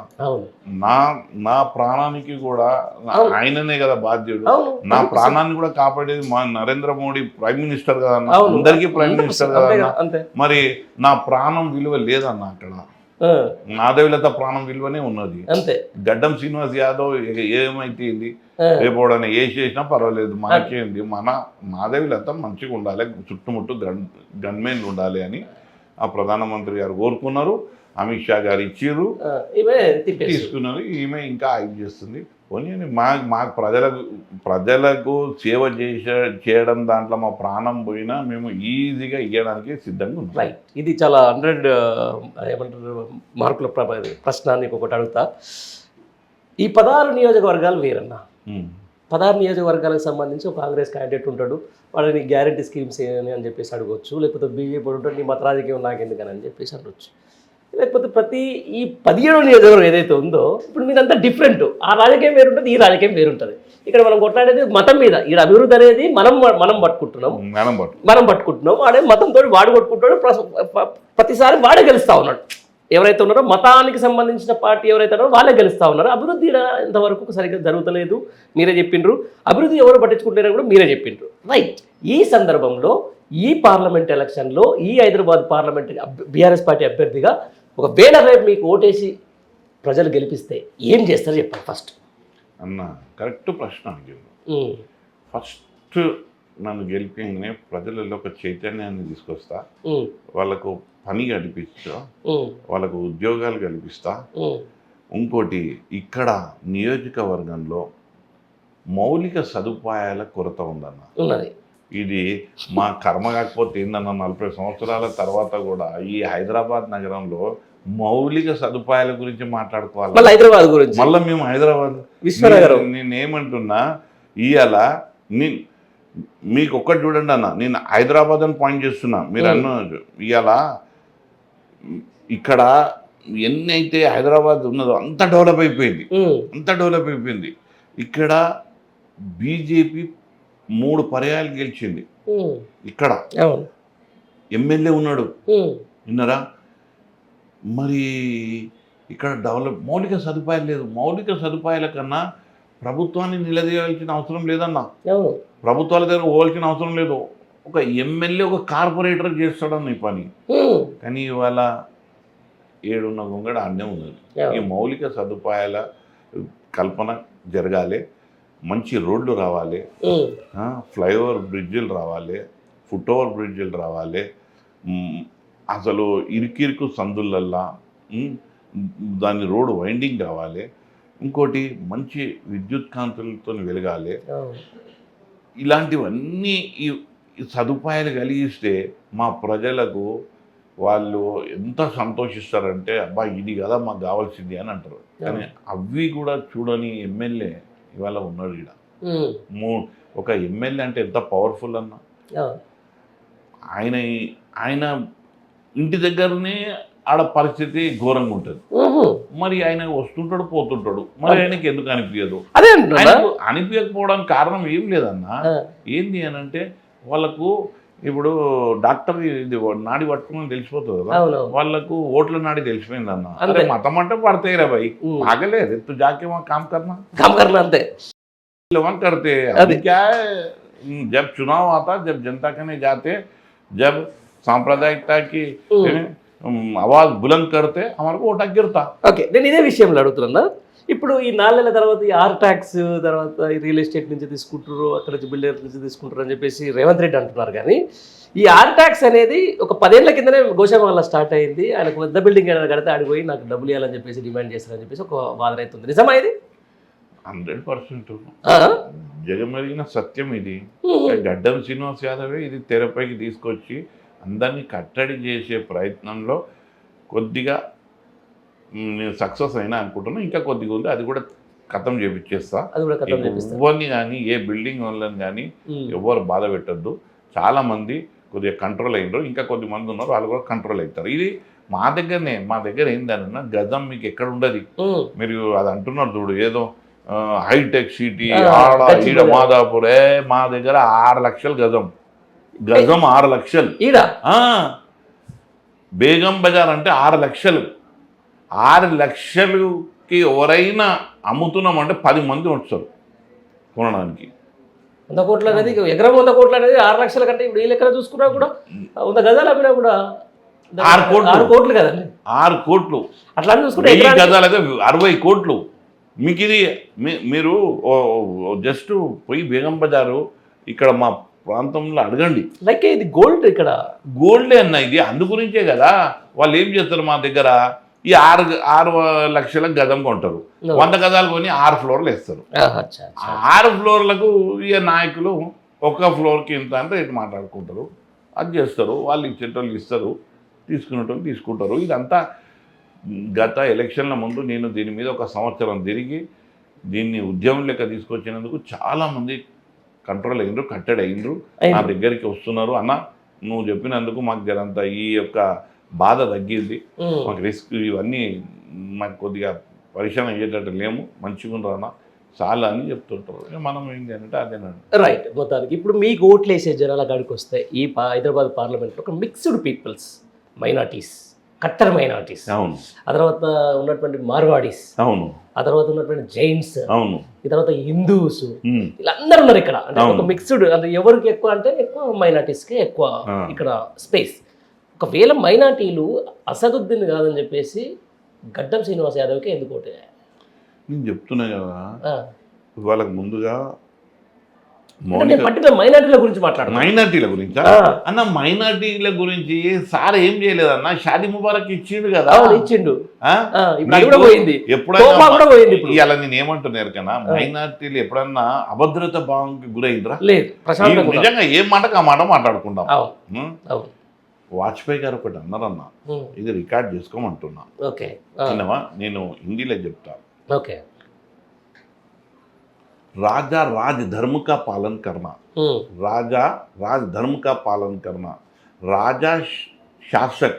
B: నా ప్రాణానికి కూడా ఆయననే కదా బాధ్యుడు. నా ప్రాణాన్ని కూడా కాపాడేది మా నరేంద్ర మోడీ ప్రైమ్ మినిస్టర్ కదన్నా, అందరికీ ప్రైమ్ మినిస్టర్ కదన్నా. మరి నా ప్రాణం విలువ లేదన్నా అక్కడ. మాధవిలత ప్రాణం విలువనే ఉన్నది. గడ్డం శ్రీనివాస్ యాదవ్ ఏమైతే రేపోడని ఏ చేసినా పర్వాలేదు, మనకేంది. మన మాధవిలత మంచిగా ఉండాలి, చుట్టుముట్టు గన్మెన్లు ఉండాలి అని ఆ ప్రధానమంత్రి గారు కోరుకున్నారు. అమిత్ షా గారు ఇచ్చిర్రు, తీసుకున్నారు. ఈమె ఇంకా హైప్ చేస్తుంది. పోనీ మా ప్రజలకు సేవ చేయడం దాంట్లో మా ప్రాణం పోయినా మేము ఈజీగా ఇవ్వడానికి సిద్ధంగా ఉన్నాం.
A: రైట్, ఇది చాలా 100 ఏమంటారు మార్కుల ప్రశ్న. నీకు ఒకటి అడుగుతా. ఈ 16 నియోజకవర్గాలు వేరన్నా. 16 నియోజకవర్గాలకు సంబంధించి ఒక కాంగ్రెస్ క్యాండిడేట్ ఉంటాడు, వాళ్ళని గ్యారంటీ స్కీమ్స్ అని చెప్పేసి అడగవచ్చు. లేకపోతే బీజేపీ ఉంటాడు, నీ మత రాజకీయం నాకెందుకని అని చెప్పేసి అనవచ్చు. లేకపోతే ప్రతి ఈ 17 నియోజకవర్గం ఏదైతే ఉందో ఇప్పుడు మీదంతా డిఫరెంట్. ఆ రాజకీయం వేరుంటుంది, ఈ రాజకీయం వేరుంటుంది. ఇక్కడ మనం కొట్లాడేది మతం మీద. ఈ అభివృద్ధి అనేది మనం పట్టుకుంటున్నాం. వాడే మతంతో వాడు కొట్టుకుంటాడు. ప్రతిసారి వాడే గెలుస్తూ ఉన్నాడు. ఎవరైతే ఉన్నారో మతానికి సంబంధించిన పార్టీ ఎవరైతే ఉన్నారో వాళ్ళే గెలుస్తూ ఉన్నారు. అభివృద్ధి ఇంతవరకు సరిగ్గా జరుగుతలేదు, మీరే చెప్పిండ్రు. అభివృద్ధి ఎవరు పట్టించుకుంటారని కూడా మీరే చెప్పిండ్రు. రైట్, ఈ సందర్భంలో ఈ పార్లమెంట్ ఎలక్షన్లో ఈ హైదరాబాద్ పార్లమెంట్ బీఆర్ఎస్ పార్టీ అభ్యర్థిగా ఒకవేళ రేపు మీకు ఓటేసి ప్రజలు గెలిపిస్తే ఏం చేస్తారు చెప్పండి ఫస్ట్.
B: అన్న కరెక్ట్ ప్రశ్న అడిగింది. ఫస్ట్ నన్ను గెలిపించగానే ప్రజలలో ఒక చైతన్యాన్ని తీసుకొస్తా, వాళ్ళకు పని కల్పిస్తా, వాళ్ళకు ఉద్యోగాలు కల్పిస్తా. ఇంకోటి, ఇక్కడ నియోజకవర్గంలో మౌలిక సదుపాయాల కొరత ఉందన్న. ఇది మా కర్మ కాకపోతే ఏందన్న, 40 సంవత్సరాల తర్వాత కూడా ఈ హైదరాబాద్ నగరంలో మౌలిక సదుపాయాల గురించి మాట్లాడుకోవాలి.
A: హైదరాబాద్ గురించి
B: మళ్ళీ మేము హైదరాబాద్ నేనేమంటున్నా, ఇవాళ మీకు ఒక్కటి చూడండి అన్న, నేను హైదరాబాద్ అని పాయింట్ చేస్తున్నా. మీరు అన్న ఇవాళ ఇక్కడ ఎన్నైతే హైదరాబాద్ ఉన్నదో అంత డెవలప్ అయిపోయింది. ఇక్కడ బీజేపీ 3 పర్యాయాలు గెలిచింది. ఇక్కడ ఎమ్మెల్యే ఉన్నాడు, విన్నారా? మరి ఇక్కడ మౌలిక సదుపాయాలు లేదు. మౌలిక సదుపాయాల కన్నా ప్రభుత్వాన్ని నిలదీయాల్సిన అవసరం లేదన్నా. ప్రభుత్వాల దగ్గర పోవాల్సిన అవసరం లేదు. ఒక ఎమ్మెల్యే, ఒక కార్పొరేటర్ చేస్తాడన్న ఈ పని. కానీ ఇవాళ ఏడున్న గొంగడ అన్నే ఉన్నది. ఈ మౌలిక సదుపాయాల కల్పన జరగాలి. మంచి రోడ్లు రావాలి, ఫ్లైఓవర్ బ్రిడ్జిలు రావాలి, ఫుట్ ఓవర్ బ్రిడ్జిలు రావాలి. అసలు ఇరుకిరుకు సందులల్లా దాని రోడ్డు వైండింగ్ కావాలి. ఇంకోటి, మంచి విద్యుత్ కాంతులతో వెలగాలి. ఇలాంటివన్నీ ఈ సదుపాయాలు కలిగిస్తే మా ప్రజలకు వాళ్ళు ఎంత సంతోషిస్తారంటే, అబ్బా ఇది కదా మాకు కావాల్సింది అని అంటారు. కానీ అవి కూడా చూడని ఎమ్మెల్యే ఇవాళ ఉన్నాడు. ఇక్కడ ఒక ఎమ్మెల్యే అంటే ఎంత పవర్ఫుల్ అన్న. ఆయన ఇంటి దగ్గరనే ఆడ పరిస్థితి ఘోరంగా ఉంటుంది. మరి ఆయన వస్తుంటాడు పోతుంటాడు, మరి ఆయనకి ఎందుకు అనిపించదు?
A: అదే
B: అనిపించకపోవడానికి కారణం ఏం లేదన్న. ఏంది అని అంటే వాళ్ళకు ఇప్పుడు డాక్టర్ ఇది నాడి పట్టుకుని తెలిసిపోతుంది కదా, వాళ్ళకు ఓట్ల నాడి తెలిసిపోయింది అన్న. అరే మతం అంటే పడతాయి రా భాई, ఆగలే तू जाके वहाँ काम करना
A: అంతే
B: वहाँ करते हैं. अभी क्या है, जब चुनाव आता, जब जनता करने जाते, जब सांप्रदायिकता की आवाज बुलंद करते, हमारे को वोटा गिरता.
A: ఓకే, నేను ఇదే విషయంలో అడుగుతున్నా. ఇప్పుడు ఈ 4 నెలల తర్వాత ఈ ఆర్ ట్యాక్స్ తర్వాత ఈ రియల్ ఎస్టేట్ నుంచి తీసుకుంటారు, అక్కడ నుంచి బిల్డర్ నుంచి తీసుకుంటారు అని చెప్పేసి రేవంత్ రెడ్డి అంటున్నారు. కానీ ఈ ఆర్ ట్యాక్స్ అనేది ఒక 10 ఏళ్ల కిందనే గోషామహల్లో స్టార్ట్ అయింది. ఆయనకు పెద్ద బిల్డింగ్ ఏదైనా కడితే ఆడిపోయి నాకు డబ్బులు ఇవ్వాలని చెప్పేసి డిమాండ్ చేస్తారని చెప్పేసి ఒక వాదన అవుతుంది. నిజమా ఇది?
B: 100% జగమెరిగిన సత్యం ఇది. గడ్డం శ్రీనివాస్ యాదవే ఇది తెరపైకి తీసుకొచ్చి అందరినీ కట్టడి చేసే ప్రయత్నంలో కొద్దిగా నేను సక్సెస్ అయినా అనుకుంటున్నా. ఇంకా కొద్దిగా ఉంది, అది కూడా ఖతం చేపించేస్తా. ఎవరిని కానీ ఏ బిల్డింగ్ వాళ్ళని కానీ ఎవరు బాధ పెట్టద్దు. చాలామంది కొద్దిగా కంట్రోల్ అయినరు, ఇంకా కొద్ది మంది ఉన్నారు, వాళ్ళు కూడా కంట్రోల్ అవుతారు. ఇది మా దగ్గర ఏందన్నా గజం మీకు ఎక్కడ ఉండదు. మీరు అది అంటున్నారు చూడు, ఏదో హైటెక్ సిటీ ఆడ ఈడ మాదాపూరే, మా దగ్గర 6 లక్షలు గజం 6 లక్షలు. బేగం బజార్ అంటే 6 లక్షలు. 6 లక్షలకి ఎవరైనా అమ్ముతున్నామంటే 10 మంది వస్తారు కొనడానికి.
A: 100 కోట్లు అనేది ఎకరం 100 కోట్లు అనేది 6 లక్షల కంటే ఇప్పుడు ఈ లెక్కన చూసుకున్నా కూడా 100 గజాలు అమ్మినా కూడా 6 కోట్లు కదండి. 6 కోట్లు అట్లా చూసుకుంటే
B: గజాలు అయితే 60 కోట్లు. మీకు ఇది మీరు జస్ట్ పోయి బేగం బజారు ఇక్కడ మా ప్రాంతంలో అడగండి.
A: లైక్ ఇది గోల్డ్, ఇక్కడ
B: గోల్డే అన్న ఇది. అందు గురించే కదా వాళ్ళు ఏం చేస్తారు, మా దగ్గర ఈ 6 లక్షల గజం కొంటారు, 100 గజాలు కొని 6 ఫ్లోర్లు వేస్తారు. 6 ఫ్లోర్లకు ఇక నాయకులు ఒక్క ఫ్లోర్కి ఇంత అంటే రేటు మాట్లాడుకుంటారు, అది చేస్తారు. వాళ్ళు ఇచ్చేటోళ్ళు ఇస్తారు, తీసుకునేటోళ్ళు తీసుకుంటారు. ఇదంతా గత ఎలక్షన్ల ముందు నేను దీని మీద 1 సంవత్సరం తిరిగి దీన్ని ఉద్యమం లెక్క తీసుకొచ్చినందుకు చాలామంది కంట్రోల్ అయినరు, కట్టడి అయినరు, నా దగ్గరికి వస్తున్నారు. అన్న నువ్వు చెప్పినందుకు మాకు జరంతా ఈ యొక్క బాధ తగ్గింది, మాకు రిస్క్ ఇవన్నీ మాకు కొద్దిగా పరిశ్రమ అయ్యేటట్టు లేము, మంచిగా రానా చాలా అని చెప్తుంటారు. మనం ఏంటి అంటే అదేనండి.
A: రైట్. మొత్తానికి ఇప్పుడు మీకు ఓట్లు వేసే జనాల కాడికి వస్తే ఈ హైదరాబాద్ పార్లమెంట్లో ఒక మిక్స్డ్ పీపుల్స్, మైనార్టీస్, కట్టర్ మైనార్టీస్,
B: అవును,
A: ఆ తర్వాత ఉన్నటువంటి మార్వాడీస్,
B: అవును,
A: ఆ తర్వాత ఉన్నటువంటి జైన్స్,
B: అవును,
A: ఈ తర్వాత హిందూస్, వీళ్ళందరూ ఉన్నారు ఇక్కడ. అంటే ఒక మిక్స్డ్, అంటే ఎవరికి ఎక్కువ అంటే ఎక్కువ మైనార్టీస్కే ఎక్కువ ఇక్కడ స్పేస్. ఒకవేళ మైనార్టీలు అసదుద్దీన్ కాదని చెప్పేసి గడ్డం శ్రీనివాస్ యాదవ్కి ఎందుకు ఓటే?
B: నేను చెప్తున్నా కదా వాళ్ళకి ముందుగా
A: పర్టికులర్ మైనార్టీల గురించి మాట్లాడుతున్నా.
B: మైనార్టీల గురించి అన్న, మైనార్టీల గురించి సార్ ఏం చేయలేదన్న, షాదీ ముబారక్ ఇచ్చిండు కదా.
A: ఇచ్చిండు,
B: ఎప్పుడైనా ఇలా నేను ఏమంటున్నారు కదా, మైనార్టీలు ఎప్పుడన్నా అభద్రత భావంకి గురైందిరా?
A: లేదు.
B: నిజంగా ఏం మాటకు ఆ మాట మాట్లాడుకుంటాం. వాజ్పేయి గారు ఒకటి అన్నారన్న, ఇది రికార్డ్ చేసుకోమంటున్నా. చిన్నవా నేను హిందీలో చెప్తా. राजा राज धर्म का पालन करना, राजा राज धर्म का पालन करना, राजा शासक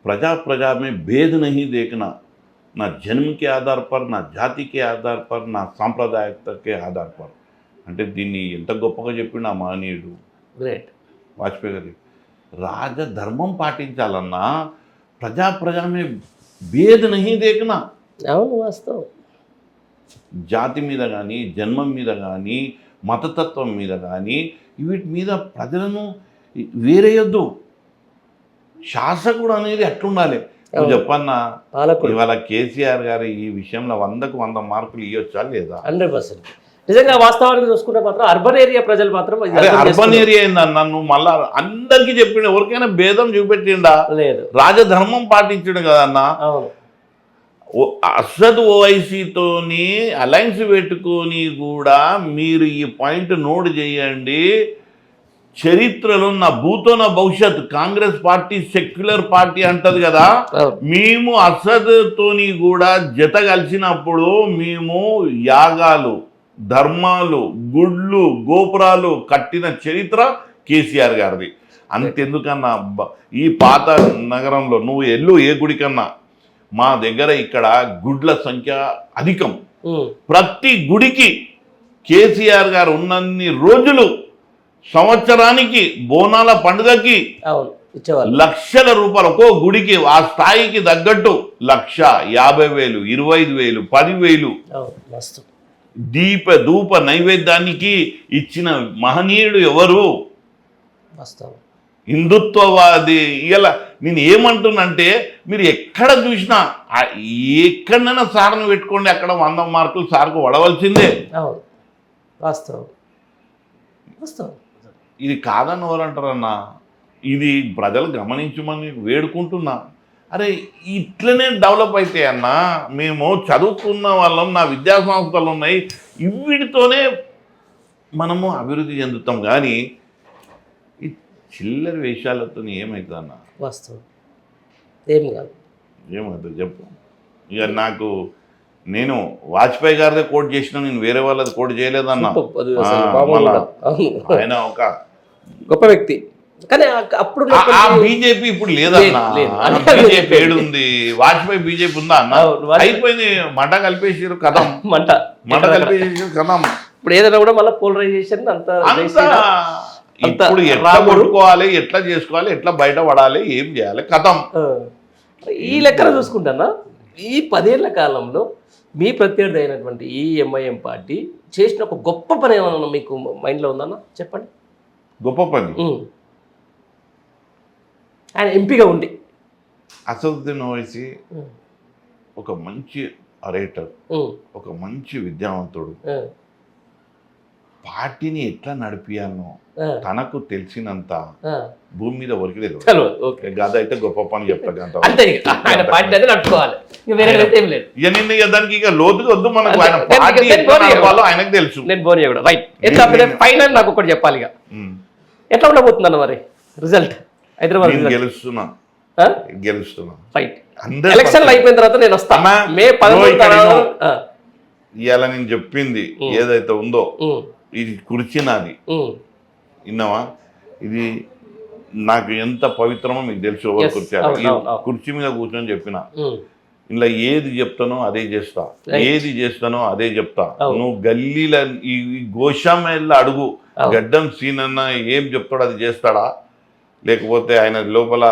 B: प्रजा प्रजा में भेद नहीं देखना, ना जन्म के आधार पर, ना जाति के आधार पर, ना सांप्रदायिकता के आधार पर. అంటే దీన్ని ఎంత గొప్పగా చెప్పిండు ఆ మహనీయుడు.
A: గ్రేట్.
B: వాజ్పేయి గారు రాజధర్మం పాటించాలన్నా ప్రజా ప్రజా में भेद नहीं देखना.
A: అవును, వాస్తవం.
B: జాతి మీద కానీ, జన్మం మీద కానీ, మతతత్వం మీద కానీ వీటి మీద ప్రజలను వేరేయొద్దు. శాసకుడు అనేది ఎట్లుండాలి నువ్వు చెప్పన్నా. ఇవాళ కేసీఆర్ గారు ఈ విషయంలో 100కు 100 మార్కులు ఇవ్వచ్చా లేదా?
A: 100%. నిజంగా వాస్తవానికి చూసుకుంటే మాత్రం అర్బన్ ఏరియా ప్రజలు మాత్రం,
B: అర్బన్ ఏరియా ఏందన్నా నువ్వు మళ్ళా అందరికీ చెప్పిండు, ఎవరికైనా భేదం చూపెట్టిండా?
A: లేదు.
B: రాజధర్మం పాటించడు కదన్నా. అసద్ ఓవైసీతోని అలయన్స్ పెట్టుకొని కూడా మీరు ఈ పాయింట్ నోట్ చేయండి. చరిత్రలో నా భూతో నా భవిష్యత్, కాంగ్రెస్ పార్టీ సెక్యులర్ పార్టీ అంటది కదా, మేము అసద్తోని కూడా జత కలిసినప్పుడు మేము యాగాలు, ధర్మాలు, గుడ్లు, గోపురాలు కట్టిన చరిత్ర కేసీఆర్ గారిది. అంతెందుకన్నా ఈ పాత నగరంలో నువ్వు ఎల్లు ఏ గుడికన్నా మా దగ్గర ఇక్కడ గుడ్ల సంఖ్య అధికం. ప్రతి గుడికి కేసీఆర్ గారు ఉన్నన్ని రోజులు సంవత్సరానికి బోనాల పండుగకి లక్షల రూపాయలు ఒక్కో గుడికి ఆ స్థాయికి తగ్గట్టు 1,50,000, 25,000, 10,000 ధూప నైవేద్యానికి ఇచ్చిన మహనీయుడు ఎవరు? హిందుత్వవాది. ఇలా నేను ఏమంటున్నంటే మీరు ఎక్కడ చూసినా ఎక్కడైనా సార్ను పెట్టుకోండి, అక్కడ 100 మార్కులు సార్కు వడవలసిందే. ఇది కాదని ఎవరంటారన్నా, ఇది ప్రజలు గమనించమని వేడుకుంటున్నా. అరే ఇట్లనే డెవలప్ అయితే అన్నా, మేము చదువుకున్న వాళ్ళం, నా విద్యా సంస్థలు ఉన్నాయి, వీటితోనే మనము అభివృద్ధి చెందుతాం. కానీ ఈ చిల్లర వేషాలతో ఏమవుతుంది అన్న?
A: వాస్తవం ఏం కాదు.
B: ఏమవుతుంది చెప్పు. ఇక నాకు నేను వాజ్పేయి గారిదే కోట్ చేసిన, నేను వేరే వాళ్ళది కోట్ చేయలేదన్నా. ఆయన ఒక
A: గొప్ప వ్యక్తి. కానీ అప్పుడు
B: బీజేపీ ఇప్పుడు లేదన్నా. బీజేపీ ఏడుంది? వాజ్పేయి బీజేపీ ఉందా అన్న? అయిపోయింది, మంట కలిపేసారు కథం. మంట కలిపేసారు కథం.
A: ఇప్పుడు ఏదైనా కూడా మళ్ళీ పోలరైజేషన్ అంతా
B: ఇప్పుడు ఎట్లా కొట్టుకోవాలి, ఎట్లా చేసుకోవాలి, ఎట్లా బయట పడాలి, ఏం చేయాలి కథం.
A: ఈ లెక్కన చూసుకుంటానా, ఈ 10 ఏళ్ల కాలంలో మీ ప్రత్యర్థి అయినటువంటి ఈ ఎంఐఎం పార్టీ చేసిన ఒక గొప్ప పని ఏమన్నా మీకు మైండ్లో ఉందన్నా చెప్పండి.
B: గొప్ప పని
A: ఆయన ఎంపీగా ఉండి
B: అసదుద్దీన్ ఓవైసీ ఒక మంచి అరేటర్, ఒక మంచి విద్యావంతుడు. పార్టీని ఎట్లా నడిపియాలనో తనకు తెలిసినంత భూమి మీద వరకు గద అయితే గొప్ప పని చెప్తా. దానికి ఇక లోతుగా వద్దు మనకు. ఆయనకు తెలుసు.
A: ఫైనల్ నాకు ఒకటి చెప్పాలి, ఎట్లా ఉండబోతుందన్న మరి రిజల్ట్ హైదరాబాద్?
B: గెలుస్తున్నా.
A: రైట్. ఎలక్షన్లు అయిపోయిన తర్వాత నేను వస్తాను. మే 13
B: ఇవాళ నేను చెప్పింది ఏదైతే ఉందో, ఇది కుర్చీ నాది, విన్నావా? ఇది నాకు ఎంత పవిత్రమో మీకు తెలుసు. ఎవరు కుర్చీ మీద కూర్చొని చెప్పిన, ఇలా ఏది చెప్తానో అదే చేస్తా, ఏది చేస్తానో అదే చెప్తా. నువ్వు గల్లీల ఈ గోషామేళ్ళ అడుగు, గడ్డం సీన్ అన్న ఏం చెప్తాడో అది చేస్తాడా? లేకపోతే ఆయన లోపల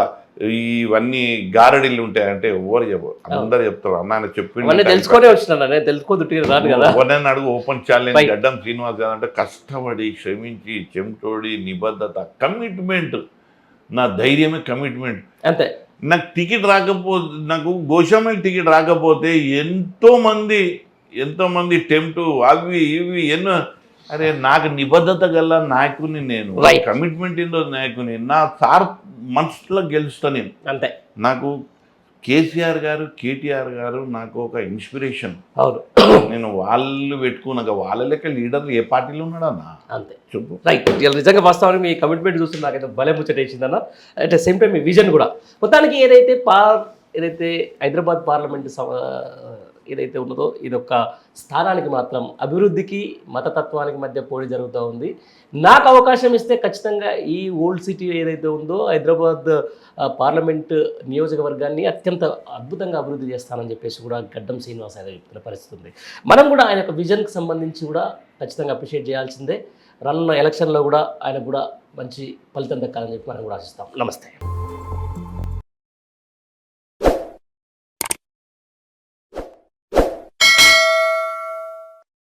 B: ఇవన్నీ గారడీలు ఉంటాయంటే ఎవరు చెప్పరు, అందరు చెప్తారు. అన్న ఆయన చెప్పింది
A: తెలుసుకొని వచ్చిన
B: ఎవరైనా అడుగు. ఓపెన్ ఛాలెంజ్ గడ్డం శ్రీనివాస్ గారు అంటే కష్టపడి శ్రమించి చెమటోడి నిబద్ధత, కమిట్మెంట్. నా ధైర్యమే కమిట్మెంట్.
A: అంతే.
B: నాకు టికెట్ రాకపోతే, నాకు గోషామేల్ టికెట్ రాకపోతే ఎంతో మంది టెంప్ట్ అవి ఇవి ఎన్నో. అరే నాకు నిబద్ధత గల నాయకుని, నేను కమిట్మెంట్ ఏందో నాయకుని. నా సార్ మనసులో గెలుస్తా నేను.
A: అంతే.
B: నాకు కేసీఆర్ గారు, కేటీఆర్ గారు నాకు ఒక ఇన్స్పిరేషన్.
A: అవును.
B: నేను వాళ్ళు పెట్టుకున్నాక వాళ్ళ లెక్క లీడర్లు ఏ పార్టీలో ఉన్నాడన్నా?
A: అంతే.
B: చెప్పు.
A: రైట్. నిజంగా వాస్తవానికి మీ కమిట్మెంట్ చూస్తున్నా నాకైతే భలే ముచ్చట వేసిందన్న. అట్ ద సేమ్ టైం మీ విజన్ కూడా. మొత్తానికి ఏదైతే హైదరాబాద్ పార్లమెంట్ ఏదైతే ఉన్నదో ఇది ఒక స్థానానికి మాత్రం అభివృద్ధికి మతతత్వానికి మధ్య పోటీ జరుగుతూ ఉంది. నాకు అవకాశం ఇస్తే ఖచ్చితంగా ఈ ఓల్డ్ సిటీ ఏదైతే ఉందో హైదరాబాద్ పార్లమెంట్ నియోజకవర్గాన్ని అత్యంత అద్భుతంగా అభివృద్ధి చేస్తానని చెప్పేసి కూడా గడ్డం శ్రీనివాస్ ఆయన చెప్తున్న పరిస్థితి ఉంది. మనం కూడా ఆయన యొక్క విజన్కి సంబంధించి కూడా ఖచ్చితంగా అప్రిషియేట్ చేయాల్సిందే. రానున్న ఎలక్షన్లో కూడా ఆయనకు కూడా మంచి ఫలితం దక్కాలని చెప్పి మనం కూడా ఆశిస్తాం. నమస్తే.